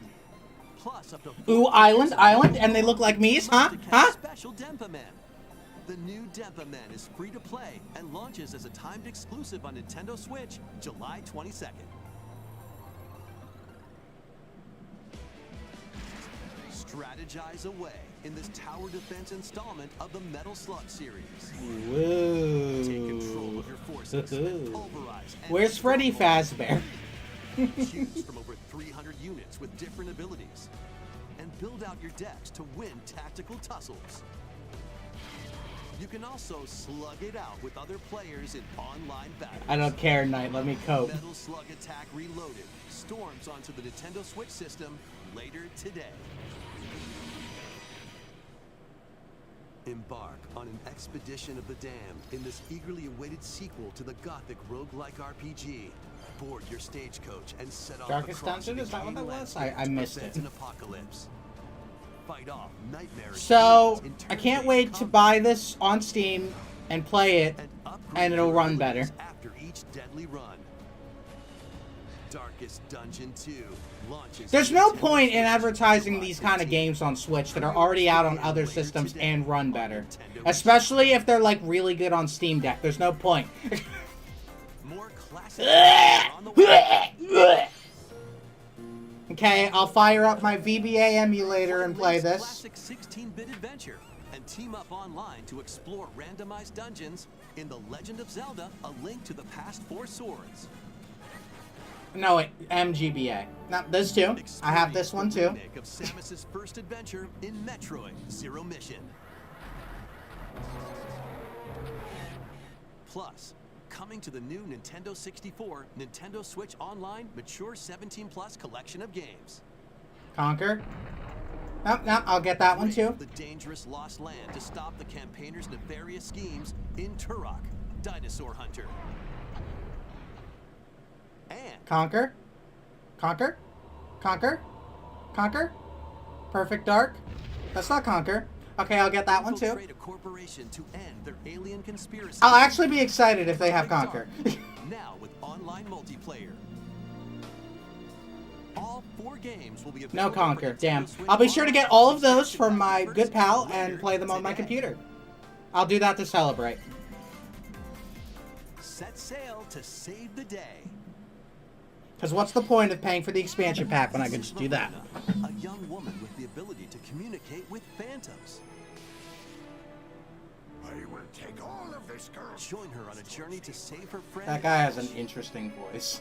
Plus up to Ooh, island, and they look like me's, huh? Huh? Special Dempa Man. The new Dempa Man is free to play and launches as a timed exclusive on Nintendo Switch July 22nd. Strategize away in this tower defense installment of the Metal Slug series. Take control Woo. of your forces and pulverize. Where's Freddy Fazbear? Choose from over 300 units with different abilities. And build out your decks to win tactical tussles. You can also slug it out with other players in online battles. I don't care, Knight. Let me cope. Metal Slug Attack Reloaded storms onto the Nintendo Switch system later today. Embark on an expedition of the damned in this eagerly awaited sequel to the gothic roguelike RPG. Board your stagecoach and set off Darkest across Dungeon? the Is that what that alien was? landscape I to missed prevent it. An apocalypse. Fight off nightmarish So, demons in I can't turn-based wait to combat buy this on Steam and play it, and upgrade and it'll your run abilities better. after each deadly run. Darkest Dungeon 2 launches. There's on no Nintendo point in Switch advertising July these kind of 15th. games on Switch that are already out on other systems and run better. Especially if they're like really good on Steam Deck. There's no point. More classic games on the way. In Okay, I'll fire up my VBA emulator and play this. Classic 16-bit adventure and team up online to explore randomized dungeons in The Legend of Zelda: A Link to the Past 4 Swords. No, wait, MGBA. No, this too. I have this one too. Remake of Samus's first adventure in Metroid Zero Mission. Plus, coming to the new Nintendo 64, Nintendo Switch Online Mature 17 Plus collection of games. Conquer. Nope, nope, I'll get that one too. The dangerous lost land to stop the campaigners' nefarious schemes in Turok, Dinosaur Hunter. And Conquer. Conquer. Conquer. Conquer. Perfect Dark. That's not Conquer. Okay, I'll get that one too. infiltrate a corporation to end their alien conspiracy. I'll actually be excited if they have Conquer. Now with online multiplayer. All 4 games will be available. No Conquer, for Nintendo damn. Switch I'll be sure to Online get all of on those September from my 1st good pal later and play them on my today. computer. I'll do that to celebrate. Set sail to save the day. Because what's the point of paying for the expansion pack when I can just do that? A young woman with the ability to communicate with phantoms. I will take all of this, girl. Join her on a journey to save her friend. That guy has an interesting voice.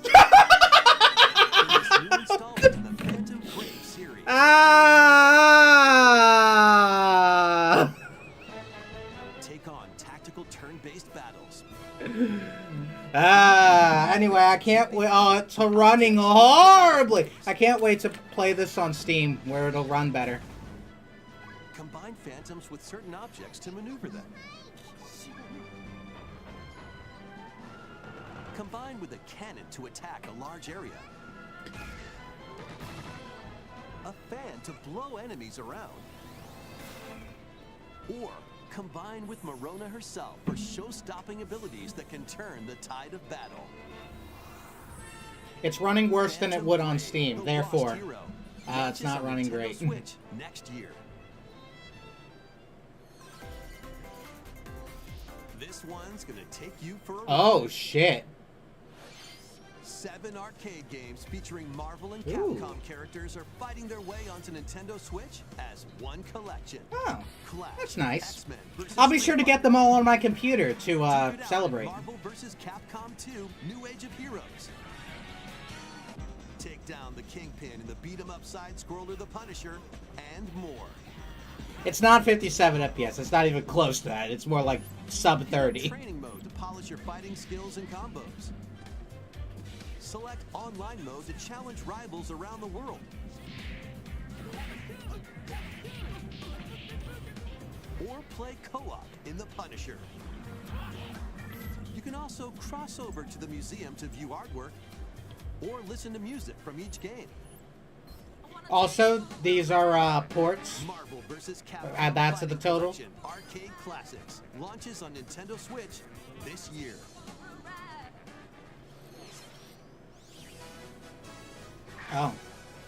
In this new installment in the Phantom Brave series. Ah! Take on tactical turn-based battles. Anyway, I can't wait. Oh, it's running horribly. I can't wait to play this on Steam where it'll run better. Combine phantoms with certain objects to maneuver them. Combine with a cannon to attack a large area. A fan to blow enemies around. Or combine with Marona herself for show-stopping abilities that can turn the tide of battle. It's running worse than it would on Phantom Steam, Brave, the therefore, Lost Hero. it's Launches not on running Nintendo great. Switch next year. This one's gonna take you for a ride. Oh, shit. 7 arcade games featuring Marvel and Ooh. Capcom characters are fighting their way onto Nintendo Switch as one collection. Oh, Clash, that's nice. X-Men versus I'll be sure to get them all on my computer to Duke it out in celebrate. Marvel vs. Capcom 2: New Age of Heroes. Take down the Kingpin in the beat-em-up side-scroller The Punisher, and more. It's not 57 FPS. It's not even close to that. It's more like sub 30. Training mode to polish your fighting skills and combos. Select online mode to challenge rivals around the world. Or play co-op in The Punisher. You can also cross over to the museum to view artwork or listen to music from each game. Also, these are ports. Marvel vs. Capcom Add that to the Fighting total. Collection Arcade Classics launches on Nintendo Switch this year. Oh,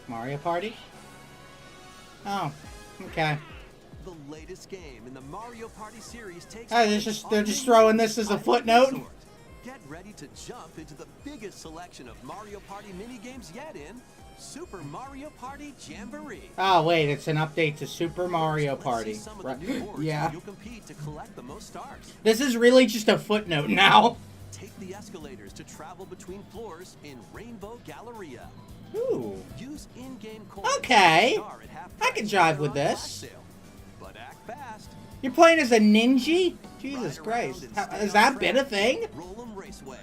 Mario Party? Oh, okay. The latest game in the Mario Party series takes Oh, place they're on just the throwing new this as a Island footnote? Resort. Get ready to jump into the biggest selection of Mario Party minigames yet in Super Mario Party Jamboree. Oh, wait, it's an update to Super Mario Let's see Party. some of Right. the new boards Yeah. where you'll compete to collect the most stars. This is really just a footnote now. Take the escalators to travel between floors in Rainbow Galleria. Ooh. Use in-game coins Okay. to star at half I can price jive or with on this. flash sale. But act fast. You're playing as a ninja? Jesus Ride Christ. around and How- stay Has on that track. been a thing? Roll'em Raceway.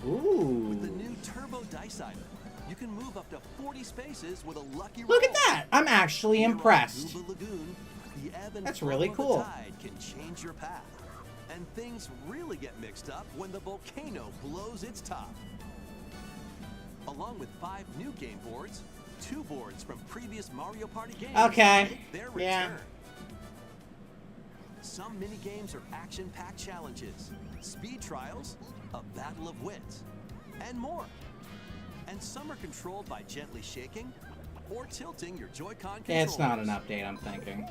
Ooh. With the new Turbo Dice Item, you can move up to 40 spaces with a lucky Look roll. at that. I'm actually Here on impressed. Gooba Lagoon, the ebb and That's flow really of cool. The tide can change your path. And things really get mixed up when the volcano blows its top. Along with 5 new game boards, 2 boards from previous Mario Party games Okay. make their Yeah. return. Some mini games are action-packed challenges, speed trials, a battle of wits, and more. And some are controlled by gently shaking or tilting your Joy-Con controllers. It's not an update, I'm thinking.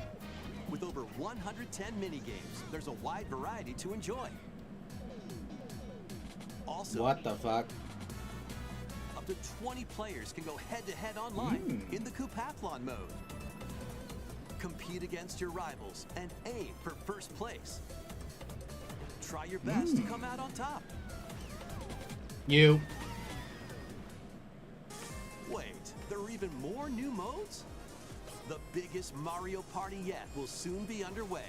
With over 110 mini games, there's a wide variety to enjoy. Also, What the fuck? a Up to 20 players can go head-to-head online in the Coupathlon mode. Compete against your rivals and aim for first place. Try your best to come out on top. You. Wait, there are even more new modes? The biggest Mario Party yet will soon be underway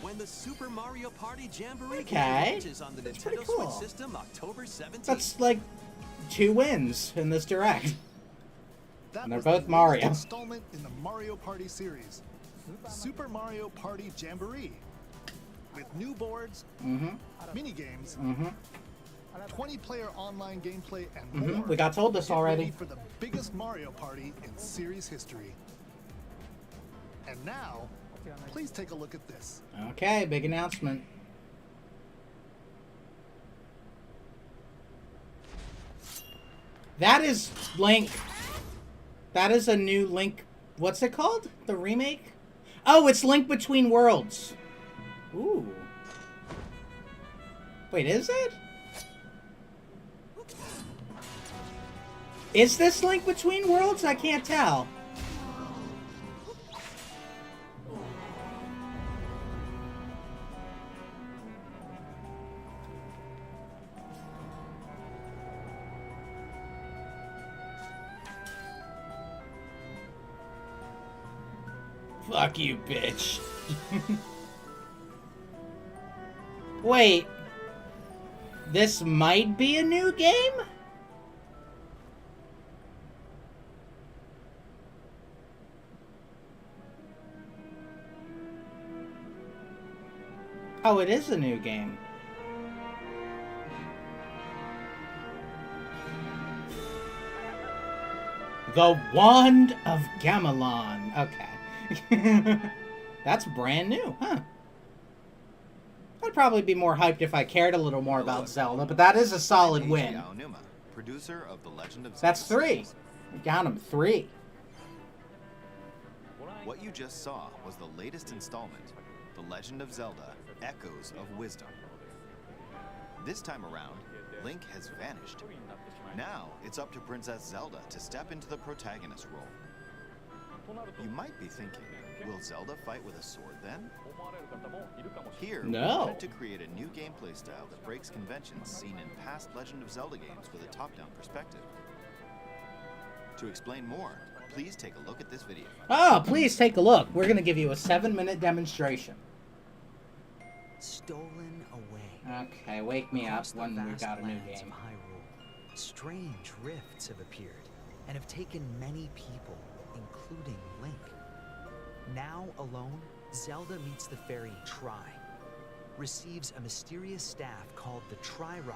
when the Super Mario Party Jamboree launches on the Nintendo cool. Switch system October 17th. That's like 2 wins in this direct. That And they're was both the Mario. latest installment in the Mario Party series, Super Mario Party Jamboree, with new boards, mini games, 20-player online gameplay, and more. We got told this Get already. ready for the biggest Mario Party in series history. And now, please take a look at this. Okay, big announcement. That is Link. That is a new Link. What's it called? The remake? Oh, it's Link Between Worlds. Ooh. Wait, is it? Is this Link Between Worlds? I can't tell. Fuck you, bitch. Wait. This might be a new game? Oh, it is a new game. The Wand of Gamelon. Okay. That's brand new, huh? I'd probably be more hyped if I cared a little more about Zelda, but that is a solid win. Producer of The Legend of Zelda. That's 3. We got him 3. What you just saw was the latest installment, The Legend of Zelda: Echoes of Wisdom. This time around, Link has vanished. Now, it's up to Princess Zelda to step into the protagonist role. You might be thinking, will Zelda fight with a sword then? Here, we No. wanted to create a new gameplay style that breaks conventions seen in past Legend of Zelda games with a top-down perspective. To explain more, please take a look at this video. Oh, please take a look. We're going to give you a 7-minute demonstration. Stolen away. Okay, wake me up Across the when we vast got a new lands game. of Hyrule, strange rifts have appeared and have taken many people, including Link. Now alone, Zelda meets the fairy Tri, receives a mysterious staff called the Tri-Rod,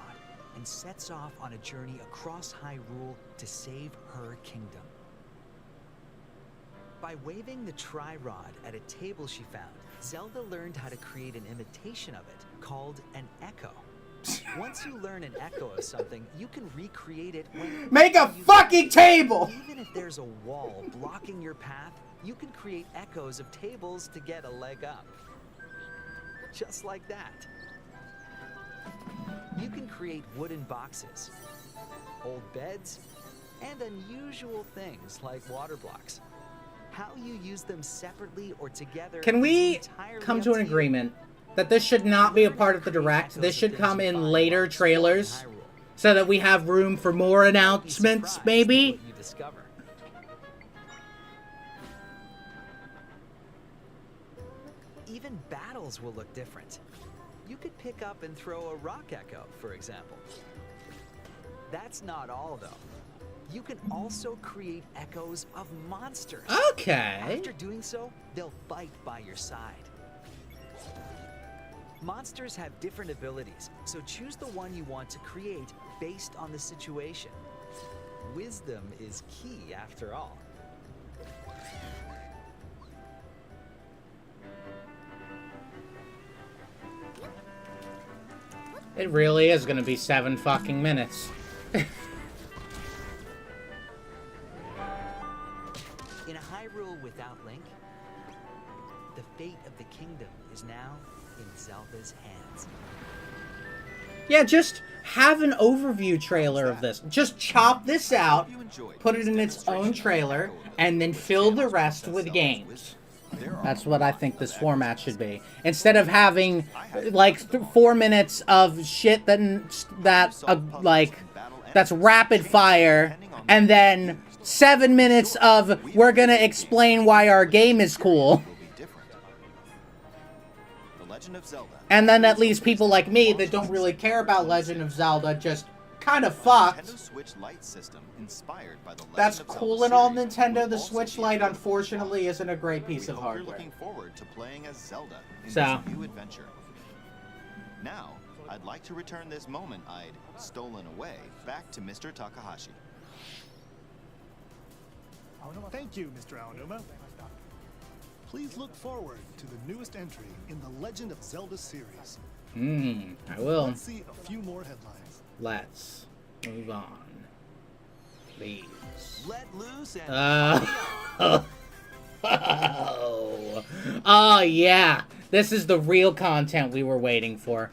and sets off on a journey across Hyrule to save her kingdom. By waving the Tri-Rod at a table she found, Zelda learned how to create an imitation of it, called an echo. Once you learn an echo of something, you can recreate it when Make a fucking table! Even if there's a wall blocking your path, you can create echoes of tables to get a leg up. Just like that. You can create wooden boxes, old beds, and unusual things like water blocks. How you use them separately or together Can is we entirely come up to an you. agreement that this should not be a part of the direct? This should come in later trailers so that we have room for more announcements, maybe? What you discover. Even battles will look different. You could pick up and throw a rock echo, for example. That's not all, though. You can also create echoes of monsters. Okay. After doing so, they'll fight by your side. Monsters have different abilities, so choose the one you want to create based on the situation. Wisdom is key, after all. It really is gonna be 7 fucking minutes. In a Hyrule without Link, the fate of the kingdom is now in Zelda's hands. Yeah, just have an overview trailer of this. Just chop this out, put it in its own trailer, and then fill the rest with games. That's what I think this format should be. Instead of having like 4 minutes of shit that's rapid fire, and then 7 minutes of we're gonna explain why our game is cool. And then at least people like me that don't really care about Legend of Zelda just kind of fucked. That's cool and all, Nintendo. The Switch Lite, unfortunately, isn't a great piece of hardware. Looking forward to playing as Zelda in So. this new adventure. Now, I'd like to return this moment I'd stolen away back to Mr. Takahashi. Thank you, Mr. Aonuma. Please look forward to the newest entry in the Legend of Zelda series. I will. Let's see a few more headlines. Let's move on. Please. Let loose and Oh, yeah. This is the real content we were waiting for.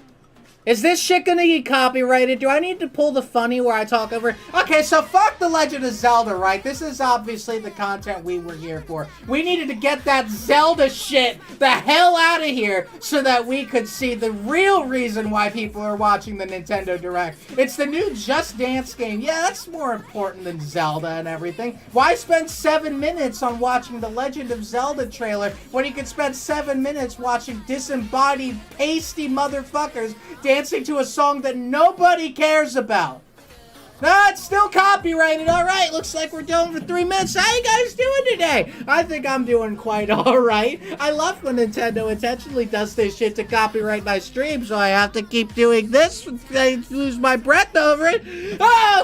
Is this shit gonna get copyrighted? Do I need to pull the funny where I talk over? Okay, so fuck The Legend of Zelda, right? This is obviously the content we were here for. We needed to get that Zelda shit the hell out of here so that we could see the real reason why people are watching the Nintendo Direct. It's the new Just Dance game. Yeah, that's more important than Zelda and everything. Why spend 7 minutes on watching the Legend of Zelda trailer when you could spend 7 minutes watching disembodied, pasty motherfuckers dancing to a song that nobody cares about? No, it's still copyrighted. All right, looks like we're done for 3 minutes. How you guys doing today? I think I'm doing quite all right. I love when Nintendo intentionally does this shit to copyright my stream, so I have to keep doing this. I lose my breath over it.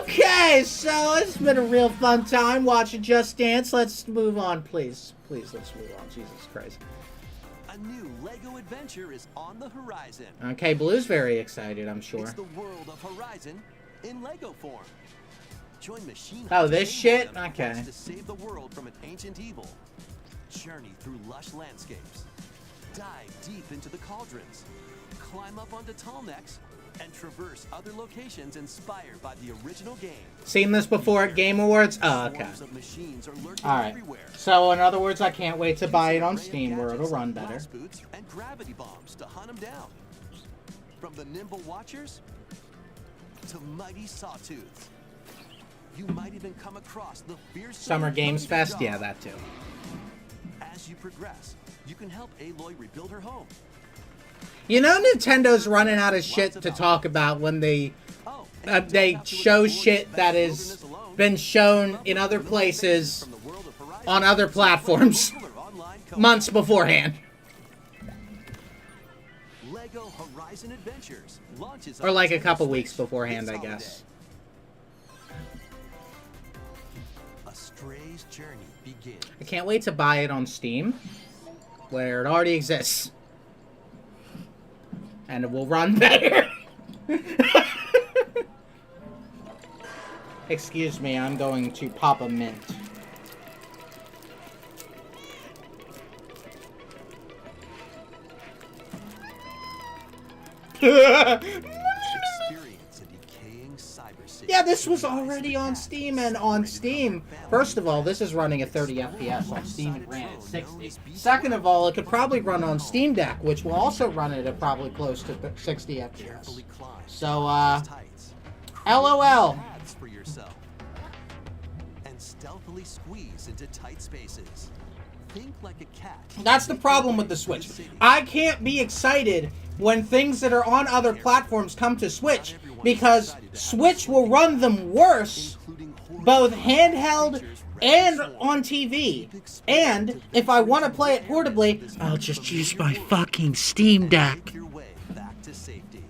Okay, so it's been a real fun time watching Just Dance. Let's move on, please. Please, let's move on. Jesus Christ. a new Lego adventure is on the horizon. Okay, Blue's very excited, I'm sure. It's the world of Horizon in Lego form. Join machine Oh, this shit? Okay. to save the world from an ancient evil. Journey through lush landscapes. Dive deep into the cauldrons. Climb up onto tall necks and traverse other locations inspired by the original game. Seen this before at Game Awards? Oh, okay. Swarms of machines are lurking Alright. everywhere. So, in other words, I can't wait to buy it on Steam where it'll run better. Blast boots and gravity bombs to hunt them down. From the nimble watchers to mighty sawtooths. You might even come across the fierce Summer Games Fest? Yeah, that too. As you progress, you can help Aloy rebuild her home. You know Nintendo's running out of shit to talk about when they show shit that has been shown in other places on other platforms months beforehand. Lego Horizon Adventures launches Or like a couple weeks beforehand, I guess. A stray's journey begins. I can't wait to buy it on Steam, where it already exists. And it will run better. Excuse me, I'm going to pop a mint. Experience a decaying cyber city. Yeah, this was already on Steam, and on Steam, first of all, this is running at 30 FPS. On Steam, it ran at 60. Second of all, it could probably run on Steam Deck, which will also run it at probably close to 60 FPS. So, LOL. Paths for yourself. And stealthily squeeze into tight spaces. Think like a cat. That's the problem with the Switch. I can't be excited when things that are on other platforms come to Switch, because Switch will run them worse, both handheld and on TV. And if I want to play it portably, I'll just use my fucking Steam Deck. Make your way back to safety.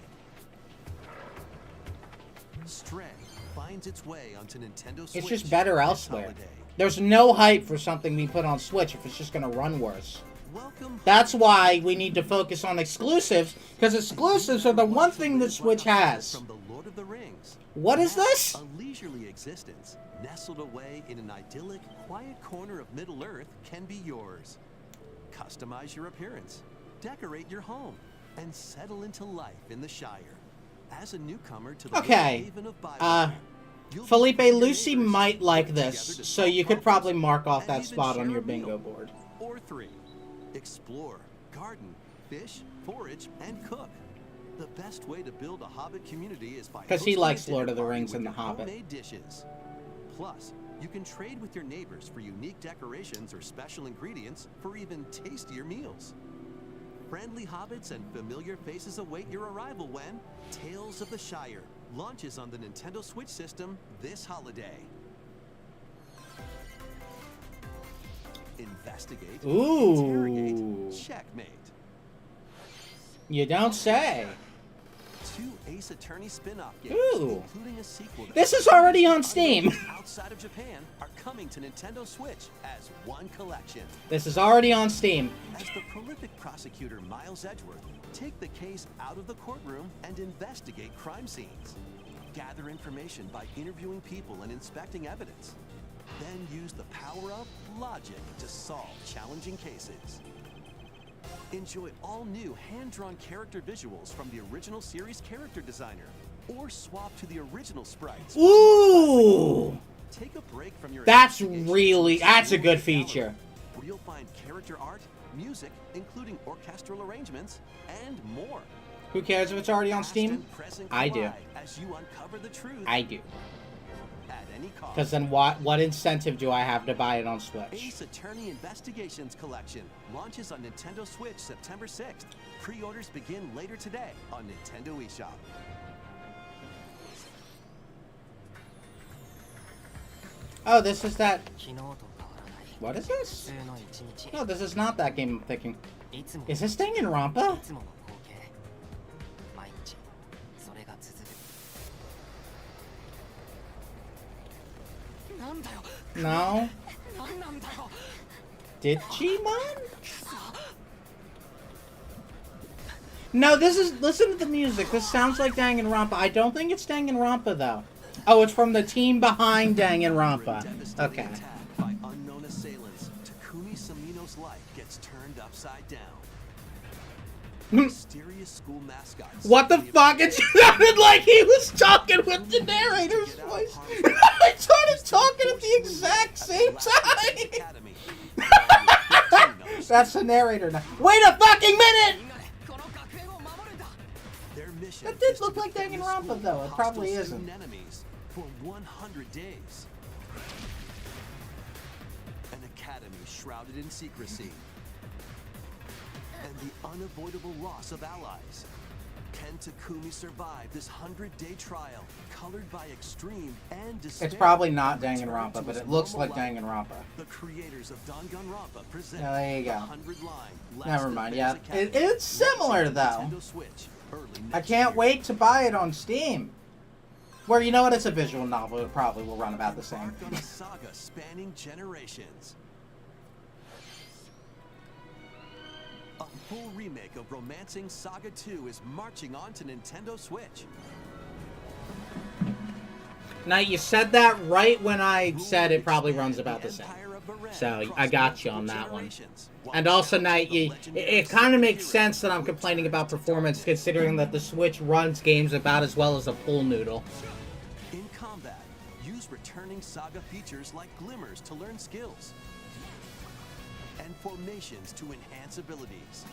Stray finds its way onto Nintendo Switch. It's just better this elsewhere. holiday. There's no hype for something we put on Switch if it's just going to run worse. Welcome That's why we need to focus on exclusives, because exclusives are the one thing that Switch has. from the Lord of the Rings. What is this? A leisurely existence, nestled away in an idyllic, quiet corner of Middle-earth can be yours. Customize your appearance, decorate your home, and settle into life in the Shire. As a newcomer to the Okay. haven of Byway, Felipe, Lucy might like this, so you could probably mark off that spot on your bingo board. Or 3. Explore, garden, fish, forage, and cook. The best way to build a Hobbit community is by 'Cause he hosting likes a dinner Lord of the party Rings with and The your Hobbit. homemade dishes. Plus, you can trade with your neighbors for unique decorations or special ingredients for even tastier meals. Friendly hobbits and familiar faces await your arrival when Tales of the Shire launches on the Nintendo Switch system this holiday. Investigate, interrogate, Ooh. checkmate. You don't say. 2 Ace Attorney spin-off games, Ooh. including a sequel. This is already on Steam. Outside of Japan, are coming to Nintendo Switch as one collection. This is already on Steam. As the prolific prosecutor Miles Edgeworth, take the case out of the courtroom and investigate crime scenes. Gather information by interviewing people and inspecting evidence. Then use the power of logic to solve challenging cases. Enjoy all new hand-drawn character visuals from the original series character designer, or swap to the original sprites. Ooh. Take a break from your That's investigation really, to that's a explore good the gallery, feature. where you'll find character art, music, including orchestral arrangements, and more. Who cares if it's already on Past Steam? and present I do. collide as you uncover the truth I do. at any cost. Because then what incentive do I have to buy it on Switch? Ace Attorney Investigations Collection launches on Nintendo Switch September 6th. Pre-orders begin later today on Nintendo eShop. Oh, this is that... What is this? No, this is not that game I'm thinking. Is this Danganronpa? No. Digimon? No, this is... Listen to the music. This sounds like Danganronpa. I don't think it's Danganronpa, though. Oh, it's from the team behind Danganronpa. Okay. Attack by unknown assailants, Takumi Samino's life gets turned upside down. Mysterious school mascots. What the fuck? It sounded like he was talking with the narrator's voice. I started talking at the exact same time. That's the narrator now. Wait a fucking minute! That did look like Danganronpa, though. It probably isn't. Enemies for 100 days. An academy shrouded in secrecy. And the unavoidable loss of allies. Can Takumi survive this 100-day trial, colored by extreme and despair? It's probably not Danganronpa, but it looks like Danganronpa. The creators of Danganronpa present Yeah, there you go. 100-line Never mind, yeah. It's similar, though. I can't wait to buy it on Steam. Where, you know what, it's a visual novel. It probably will run about the same. Embark on a saga spanning generations. A full remake of Romancing Saga 2 is marching on to Nintendo Switch. Now, you said that right when I said it probably runs about the same. So, I got you on that one. And also, now, it kind of makes sense that I'm complaining about performance, considering that the Switch runs games about as well as a pool noodle. In combat, use returning Saga features like glimmers to learn skills, and formations to enhance abilities.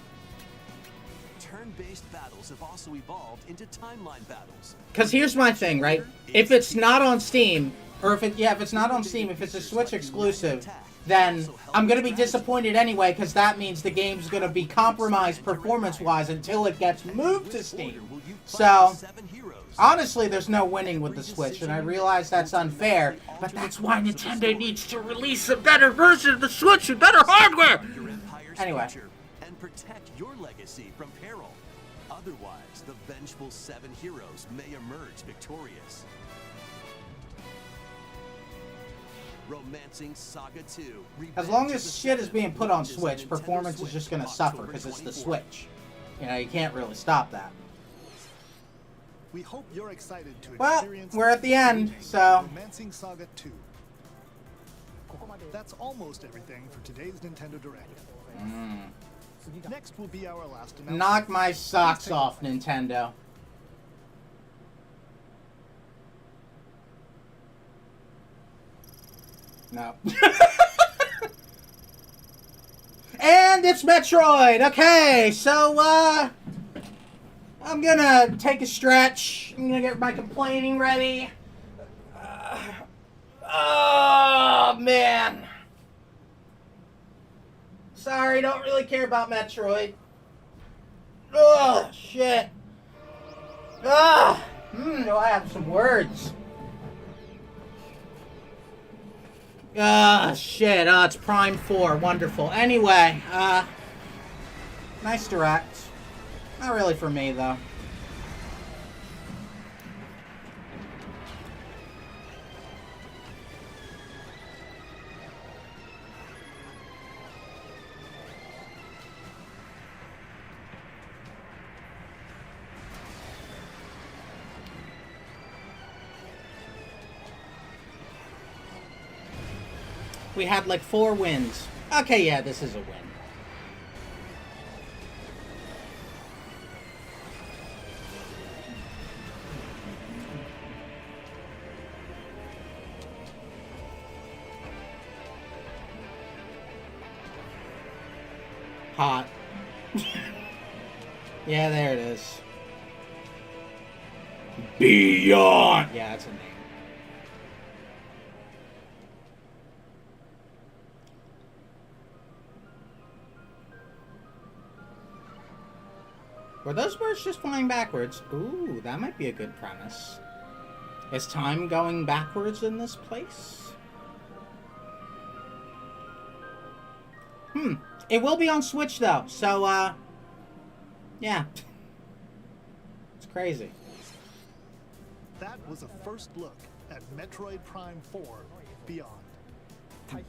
Turn-based battles have also evolved into timeline battles. Because here's my thing, right? If it's not on Steam, or if it's not on Steam, if it's a Switch exclusive, then I'm going to be disappointed anyway, because that means the game's going to be compromised performance-wise until it gets moved to Steam. So, honestly, there's no winning with the Switch, and I realize that's unfair, but that's why Nintendo needs to release a better version of the Switch with better hardware! Anyway. And protect your legacy from peril. Otherwise, the vengeful 7 heroes may emerge victorious. Romancing Saga 2. As long as shit is being put on Switch, performance is just going to suffer, because it's the Switch. You know, you can't really stop that. We hope you're excited to Well, experience we're at the end, so... Romancing Saga 2. That's almost everything for today's Nintendo Direct. Next will be our last announcement. Knock my socks off, Nintendo. No. And it's Metroid! Okay, so, I'm gonna take a stretch. I'm gonna get my complaining ready. Oh, man. Sorry, don't really care about Metroid. Oh, shit. Do I have some words? Shit. It's Prime 4. Wonderful. Anyway, nice direct. Not really for me, though. We had like 4 wins. Okay, yeah, this is a win. Hot. Yeah, there it is. Beyond! Yeah, that's a name. Were those birds just flying backwards? Ooh, that might be a good premise. Is time going backwards in this place? It will be on Switch, though, so, yeah. It's crazy. That was a first look at Metroid Prime 4 Beyond. After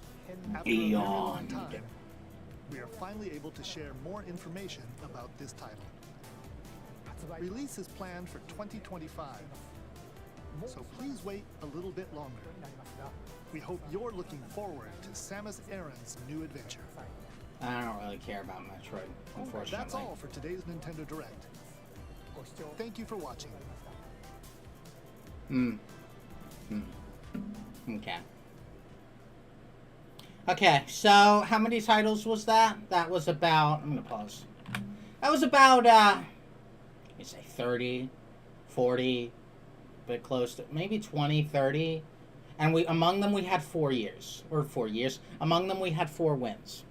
a very long time, we are finally able to share more information about this title. Release is planned for 2025, so please wait a little bit longer. We hope you're looking forward to Samus Aran's new adventure. I don't really care about Metroid, unfortunately. That's all for today's Nintendo Direct. Thank you for watching. Okay. Okay, so how many titles was that? That was about... I'm gonna pause. That was about, let me say 30, 40, a bit close to... Maybe 20, 30. And among them we had 4 years. Or 4 years. Among them we had 4 wins.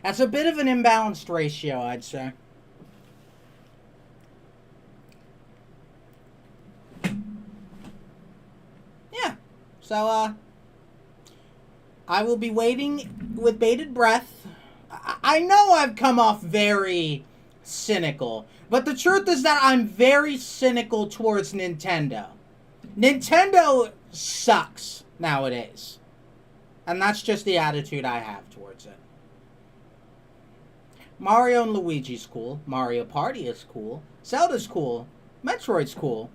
That's a bit of an imbalanced ratio, I'd say. Yeah. So, I will be waiting with bated breath. I know I've come off very cynical, but the truth is that I'm very cynical towards Nintendo. Nintendo sucks nowadays. And that's just the attitude I have towards it. Mario and Luigi's cool. Mario Party is cool. Zelda's cool. Metroid's cool.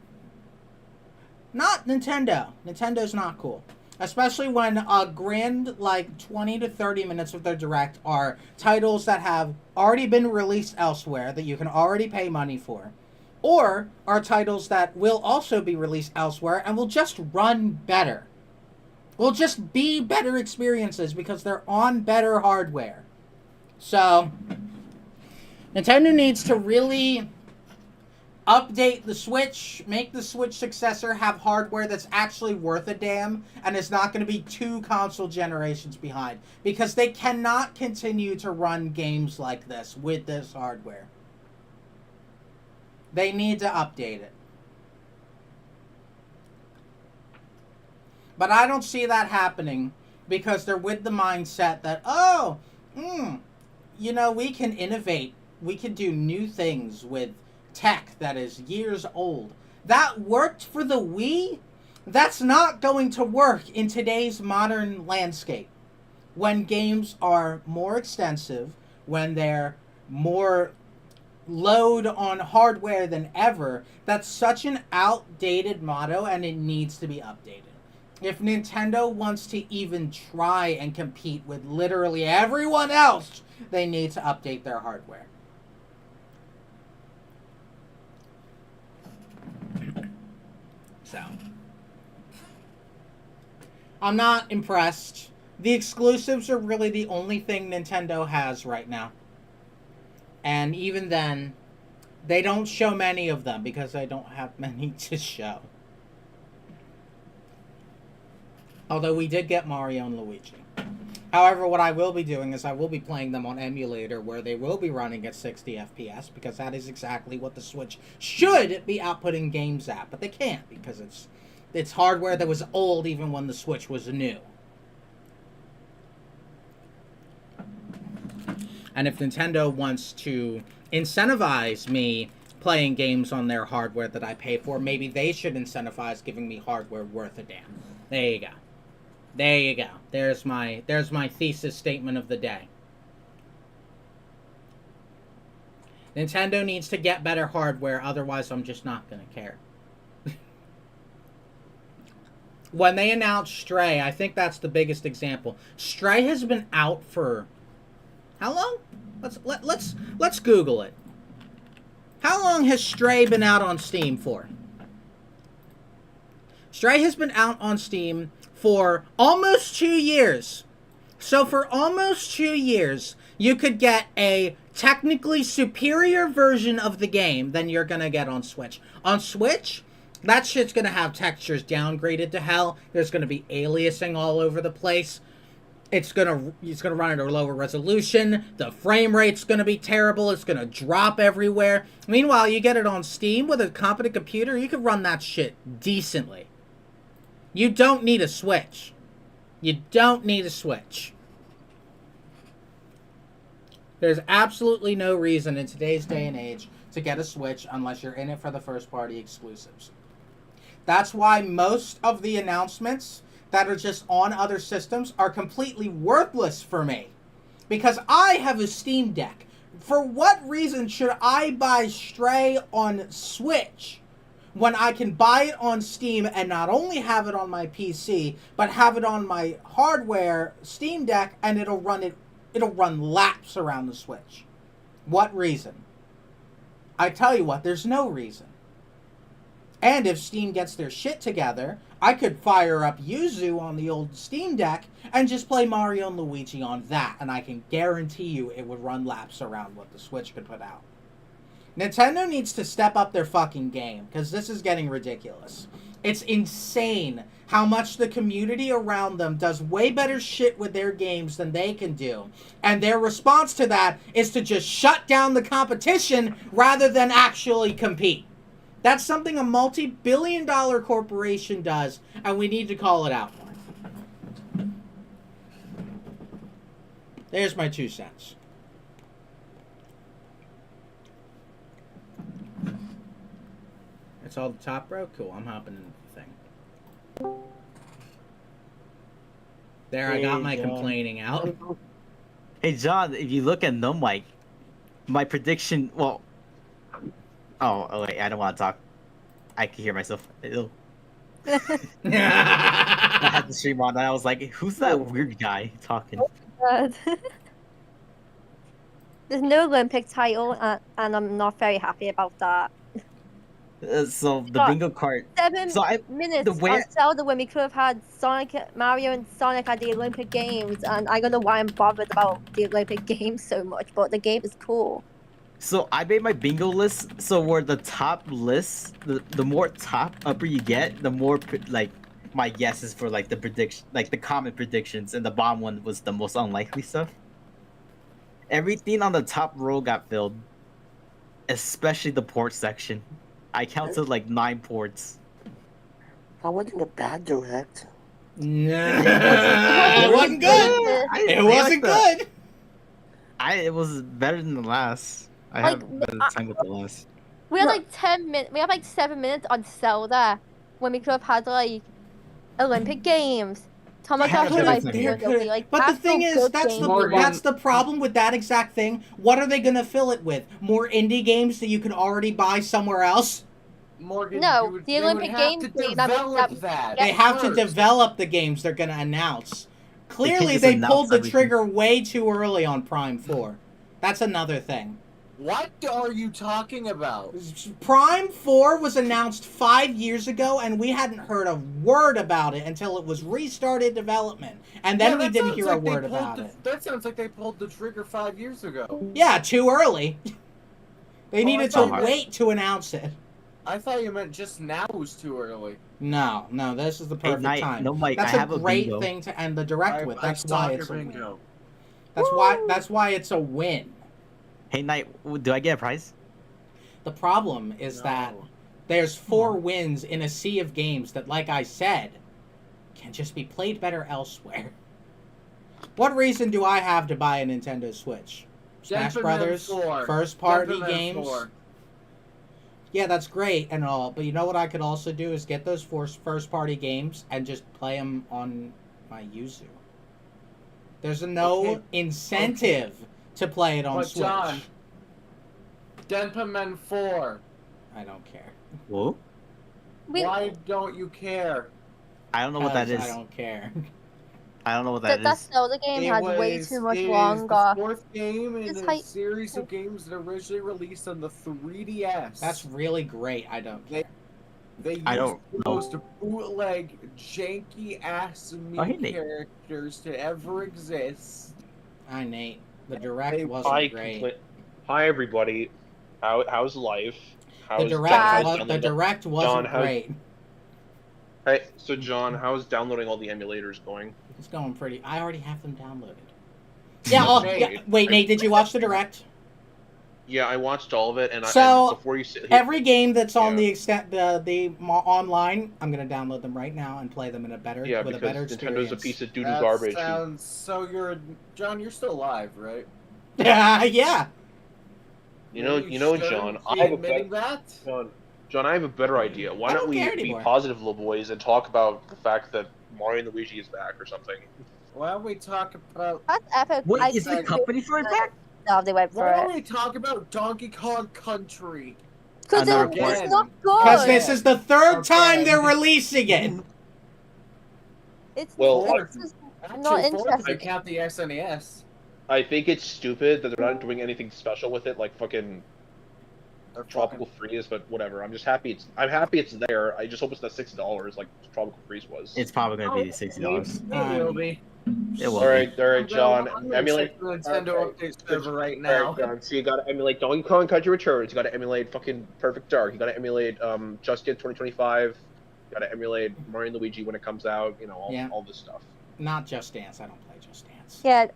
Not Nintendo. Nintendo's not cool. Especially when a grand, like, 20 to 30 minutes of their direct are titles that have already been released elsewhere that you can already pay money for. Or are titles that will also be released elsewhere and will just run better. Will just be better experiences because they're on better hardware. So, Nintendo needs to really update the Switch, make the Switch successor have hardware that's actually worth a damn, and is not going to be 2 console generations behind. Because they cannot continue to run games like this with this hardware. They need to update it. But I don't see that happening because they're with the mindset that, you know, we can innovate. We can do new things with tech that is years old. That worked for the Wii. That's not going to work in today's modern landscape. When games are more extensive, when they're more load on hardware than ever, that's such an outdated motto and it needs to be updated. If Nintendo wants to even try and compete with literally everyone else, they need to update their hardware. So. I'm not impressed. The exclusives are really the only thing Nintendo has right now. And even then, they don't show many of them because they don't have many to show. Although we did get Mario and Luigi. However, what I will be doing is I will be playing them on emulator where they will be running at 60 FPS because that is exactly what the Switch should be outputting games at. But they can't because it's hardware that was old even when the Switch was new. And if Nintendo wants to incentivize me playing games on their hardware that I pay for, maybe they should incentivize giving me hardware worth a damn. There you go. There you go. There's my thesis statement of the day. Nintendo needs to get better hardware, otherwise I'm just not going to care. When they announced Stray, I think that's the biggest example. Stray has been out for how long? Let's Google it. How long has Stray been out on Steam for? Stray has been out on Steam for almost 2 years. So for almost 2 years, you could get a technically superior version of the game than you're going to get on Switch. On Switch, that shit's going to have textures downgraded to hell. There's going to be aliasing all over the place. It's gonna run at a lower resolution. The frame rate's gonna be terrible. It's gonna drop everywhere. Meanwhile, you get it on Steam with a competent computer, you can run that shit decently. You don't need a Switch. You don't need a Switch. There's absolutely no reason in today's day and age to get a Switch unless you're in it for the first-party exclusives. That's why most of the announcements that are just on other systems are completely worthless for me. Because I have a Steam Deck. For what reason should I buy Stray on Switch when I can buy it on Steam and not only have it on my PC, but have it on my hardware Steam Deck and it'll run laps around the Switch? What reason? I tell you what, there's no reason. And if Steam gets their shit together, I could fire up Yuzu on the old Steam Deck and just play Mario and Luigi on that, and I can guarantee you it would run laps around what the Switch could put out. Nintendo needs to step up their fucking game, because this is getting ridiculous. It's insane how much the community around them does way better shit with their games than they can do. And their response to that is to just shut down the competition rather than actually compete. That's something a multi-billion-dollar corporation does, and we need to call it out. There's my 2 cents. That's all the top, bro? Cool, I'm hopping into the thing. There, I got my complaining out. Hey, John, if you look at them, like, my prediction, well... Oh, wait, I don't want to talk. I can hear myself. Ew. I had the stream on, and I was like, who's that weird guy talking? God. There's no Olympic title, and I'm not very happy about that. So, the bingo card... 7 so minutes on Zelda when we could have had Mario and Sonic at the Olympic Games, and I don't know why I'm bothered about the Olympic Games so much, but the game is cool. So I made my bingo list. So where the top list, the more top upper you get, the more like my guesses for like the prediction, like the common predictions, and the bottom one was the most unlikely stuff. Everything on the top row got filled, especially the port section. I counted like 9 ports. I wasn't a bad direct. No, it wasn't good. It wasn't good. It was better than the last. I have better time with the last. We had like 10 minutes. We had like 7 minutes on Zelda when we could have had like Olympic Games. But the thing is, that's the problem with that exact thing. What are they gonna fill it with? More indie games that you can already buy somewhere else? Morgan, no, the Olympic Games. They have to develop the games they're gonna announce. Clearly, they pulled the trigger way too early on Prime 4. That's another thing. What are you talking about? Prime 4 was announced 5 years ago, and we hadn't heard a word about it until it was restarted development. And then we didn't hear a word about it. That sounds like they pulled the trigger 5 years ago. Yeah, too early. They needed to thought- wait to announce it. I thought you meant just now was too early. No, this is the perfect time. No, Mike, That's I a have a great bingo. thing to end the direct with. That's I why saw it's a your win. bingo. That's why it's a win. Hey, Knight, do I get a prize? The problem is that there's 4 wins in a sea of games that, like I said, can just be played better elsewhere. What reason do I have to buy a Nintendo Switch? Smash Brothers, first party games. 4. Yeah, that's great and all, but you know what I could also do is get those first party games and just play them on my Yuzu. There's no incentive to play it on Switch. John, Denpa 4. I don't care. Whoa? Why don't you care? I don't know what that is. I don't care. I don't know what that is. That Zelda game had way too much longer. The 4th game in It's a like- series of games that originally released on the 3DS. That's really great. I don't care. They used I don't the know. most bootleg, janky ass Oh, hey, me Nate. characters to ever exist. Hi, Nate. The direct wasn't great. Hi, everybody. How's life? The direct wasn't John, great. Hey, so John, how's downloading all the emulators going? It's going pretty. I already have them downloaded. Yeah. Wait, Nate. Did you watch the direct? Yeah, I watched all of it, and So, before you sit here, every game that's on the online, I'm gonna download them right now and play them in a better with a because better Nintendo's experience. a piece of doo-doo garbage. So John, you're still alive, right? Yeah. You know, John, I have a better, John, I have a better idea. Why don't we be positive, little boys, and talk about the fact that Mario and Luigi is back or something? Why don't we talk about? That's epic. Wait, is the company for it back? No, they went for Why it. don't we talk about Donkey Kong Country? Because it's not good. Because this is the third time they're releasing it. It's Actually, not fourth, interesting. if you count the SNES. I think it's stupid that they're not doing anything special with it, like fucking Tropical Freeze, but whatever. I'm happy it's there. I just hope it's not $6 like Tropical Freeze was. It's probably gonna be $60. It will be. It will. All right, John. I'm gonna Emulate check the Nintendo update server right All now. right, John. So you gotta emulate Donkey Kong Country Returns. You gotta emulate fucking Perfect Dark. You gotta emulate Just Dance 2025. You gotta emulate Mario and Luigi when it comes out. You know all this stuff. Not Just Dance. I don't play Just Dance. Yeah.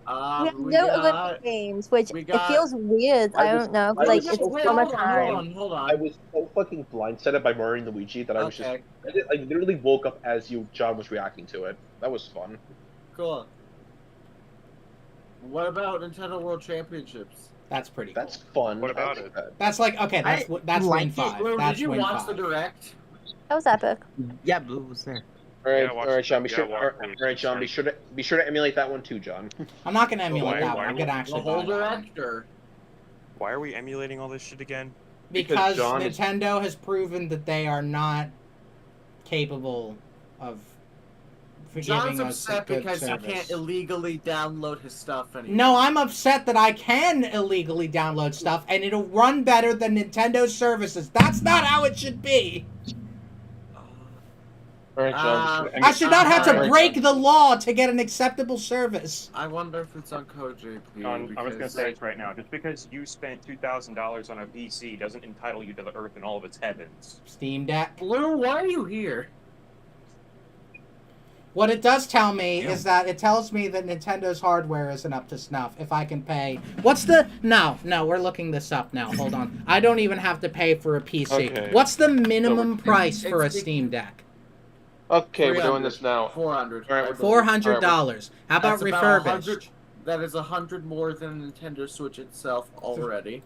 We have no Olympic games, which it feels weird. I don't know. Like, it's summertime. Hold on. I was so fucking blindsided by Mario and Luigi that I was I literally woke up as John was reacting to it. That was fun. Cool. What about Nintendo World Championships? That's pretty. That's fun. What about it? That's like okay. That's win 5. Blue, That's did you win watch 5. the direct? That was epic. Yeah, Blue was there. All right, Yeah, all right, John. Be sure. yeah, All right, John. Be sure to emulate that one too, John. I'm not gonna emulate Why- that why one. I'm gonna actually The whole buy that one. direct, or? Why are we emulating all this shit again? Because John is- Nintendo has proven that they are not capable of John's giving us a upset good because service. he can't illegally download his stuff anymore. No, I'm upset that I can illegally download stuff and it'll run better than Nintendo's services. That's not how it should be. All right, John. I should not have to All right, break John. the law to get an acceptable service. I wonder if it's on Code JP. John, I was gonna say this right now. Just because you spent $2,000 on a PC doesn't entitle you to the Earth and all of its heavens. Steam Deck. Blue, why are you here? What it does tell me is that it tells me that Nintendo's hardware isn't up to snuff. If I can pay... What's the... No, we're looking this up now. Hold on. I don't even have to pay for a PC. Okay. What's the minimum price for a Steam Deck? Okay, we're doing this now. 400. All right, $400. How about That's refurbished? 100 that is 100 more than Nintendo Switch itself already.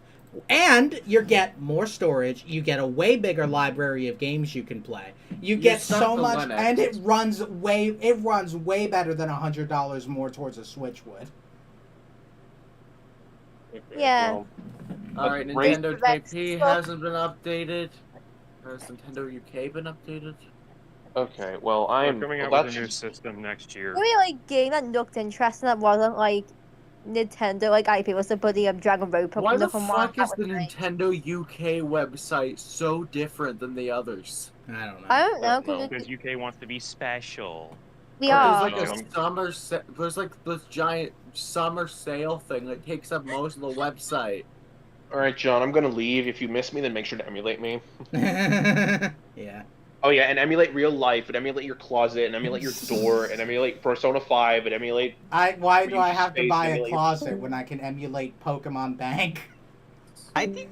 And you get more storage. You get a way bigger library of games you can play. You get stuck so to much, Linux. and it runs way better than $100 more towards a Switch would. Yeah. Alright, Nintendo JP hasn't been updated. Has Nintendo UK been updated? Okay, well, We're coming out with a new system next year. Maybe like game that looked interesting that wasn't like Nintendo like IP was the bloody Dragon Road Why the Pokemon one. fuck is the Nintendo UK website so different than the others? I don't know. I don't know Because UK wants to be special. We There's are. like a summer. There's like this giant summer sale thing that takes up most of the website. All right, John, I'm gonna leave. If you miss me, then make sure to emulate me. Yeah. Oh yeah, and emulate real life, and emulate your closet, and emulate your door, and emulate Persona 5, and emulate. Why do I have to Space, buy a emulate- closet when I can emulate Pokemon Bank? I think.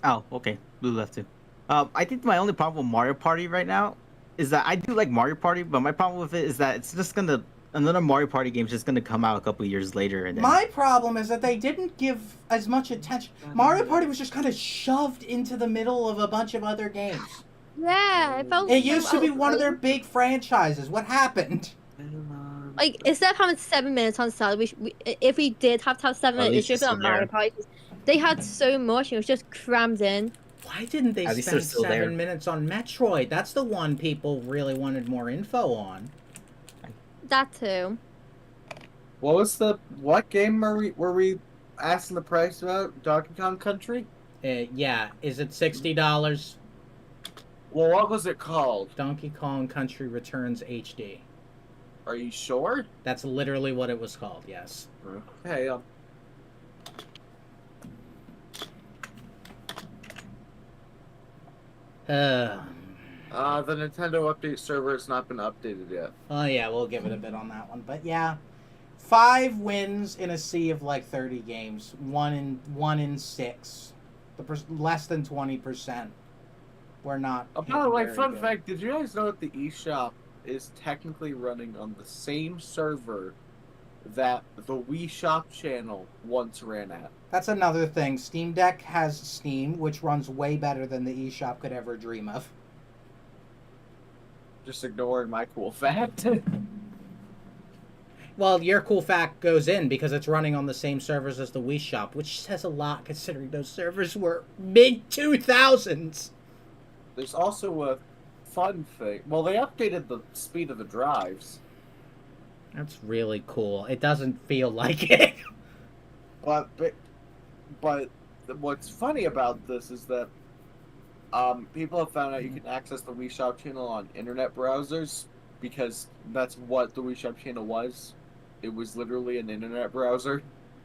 Oh, okay. Blue left too. I think my only problem with Mario Party right now is that I do like Mario Party, but my problem with it is that it's just gonna another Mario Party game is just gonna come out a couple years later, and then... My problem is that they didn't give as much attention. Mario Party was just kind of shoved into the middle of a bunch of other games. Yeah, I felt. It used to be one of their big franchises. What happened? Like, instead of having 7 minutes on Zelda, if we did have to have 7 minutes, it should have been on Mario Party. They had so much, it was just crammed in. Why didn't they spend 7 minutes on Metroid? That's the one people really wanted more info on. That too. What game were we asking the price about? Donkey Kong Country? Yeah. Is it $60? Well, what was it called? Donkey Kong Country Returns HD. Are you sure? That's literally what it was called, yes. Okay, the Nintendo update server has not been updated yet. Oh yeah, we'll give it a bit on that one. But yeah, 5 wins in a sea of like 30 games. One in 6. Less than 20%. We're not. By the way, fun fact: did you guys know that the eShop is technically running on the same server that the Wii Shop channel once ran at? That's another thing. Steam Deck has Steam, which runs way better than the eShop could ever dream of. Just ignoring my cool fact. Well, your cool fact goes in because it's running on the same servers as the Wii Shop, which says a lot considering those servers were mid-2000s. There's also a fun thing. Well, they updated the speed of the drives. That's really cool. It doesn't feel like it. But what's funny about this is that people have found out you can access the Wii Shop channel on internet browsers because that's what the Wii Shop channel was. It was literally an internet browser.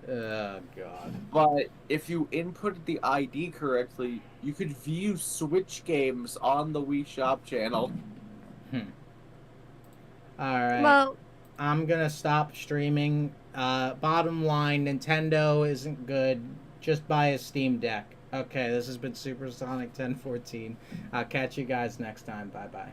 Oh, God. But if you inputted the ID correctly, you could view Switch games on the Wii Shop channel. Alright. Well, I'm gonna stop streaming. Bottom line, Nintendo isn't good. Just buy a Steam Deck. Okay, this has been Supersonic 1014. I'll catch you guys next time. Bye-bye.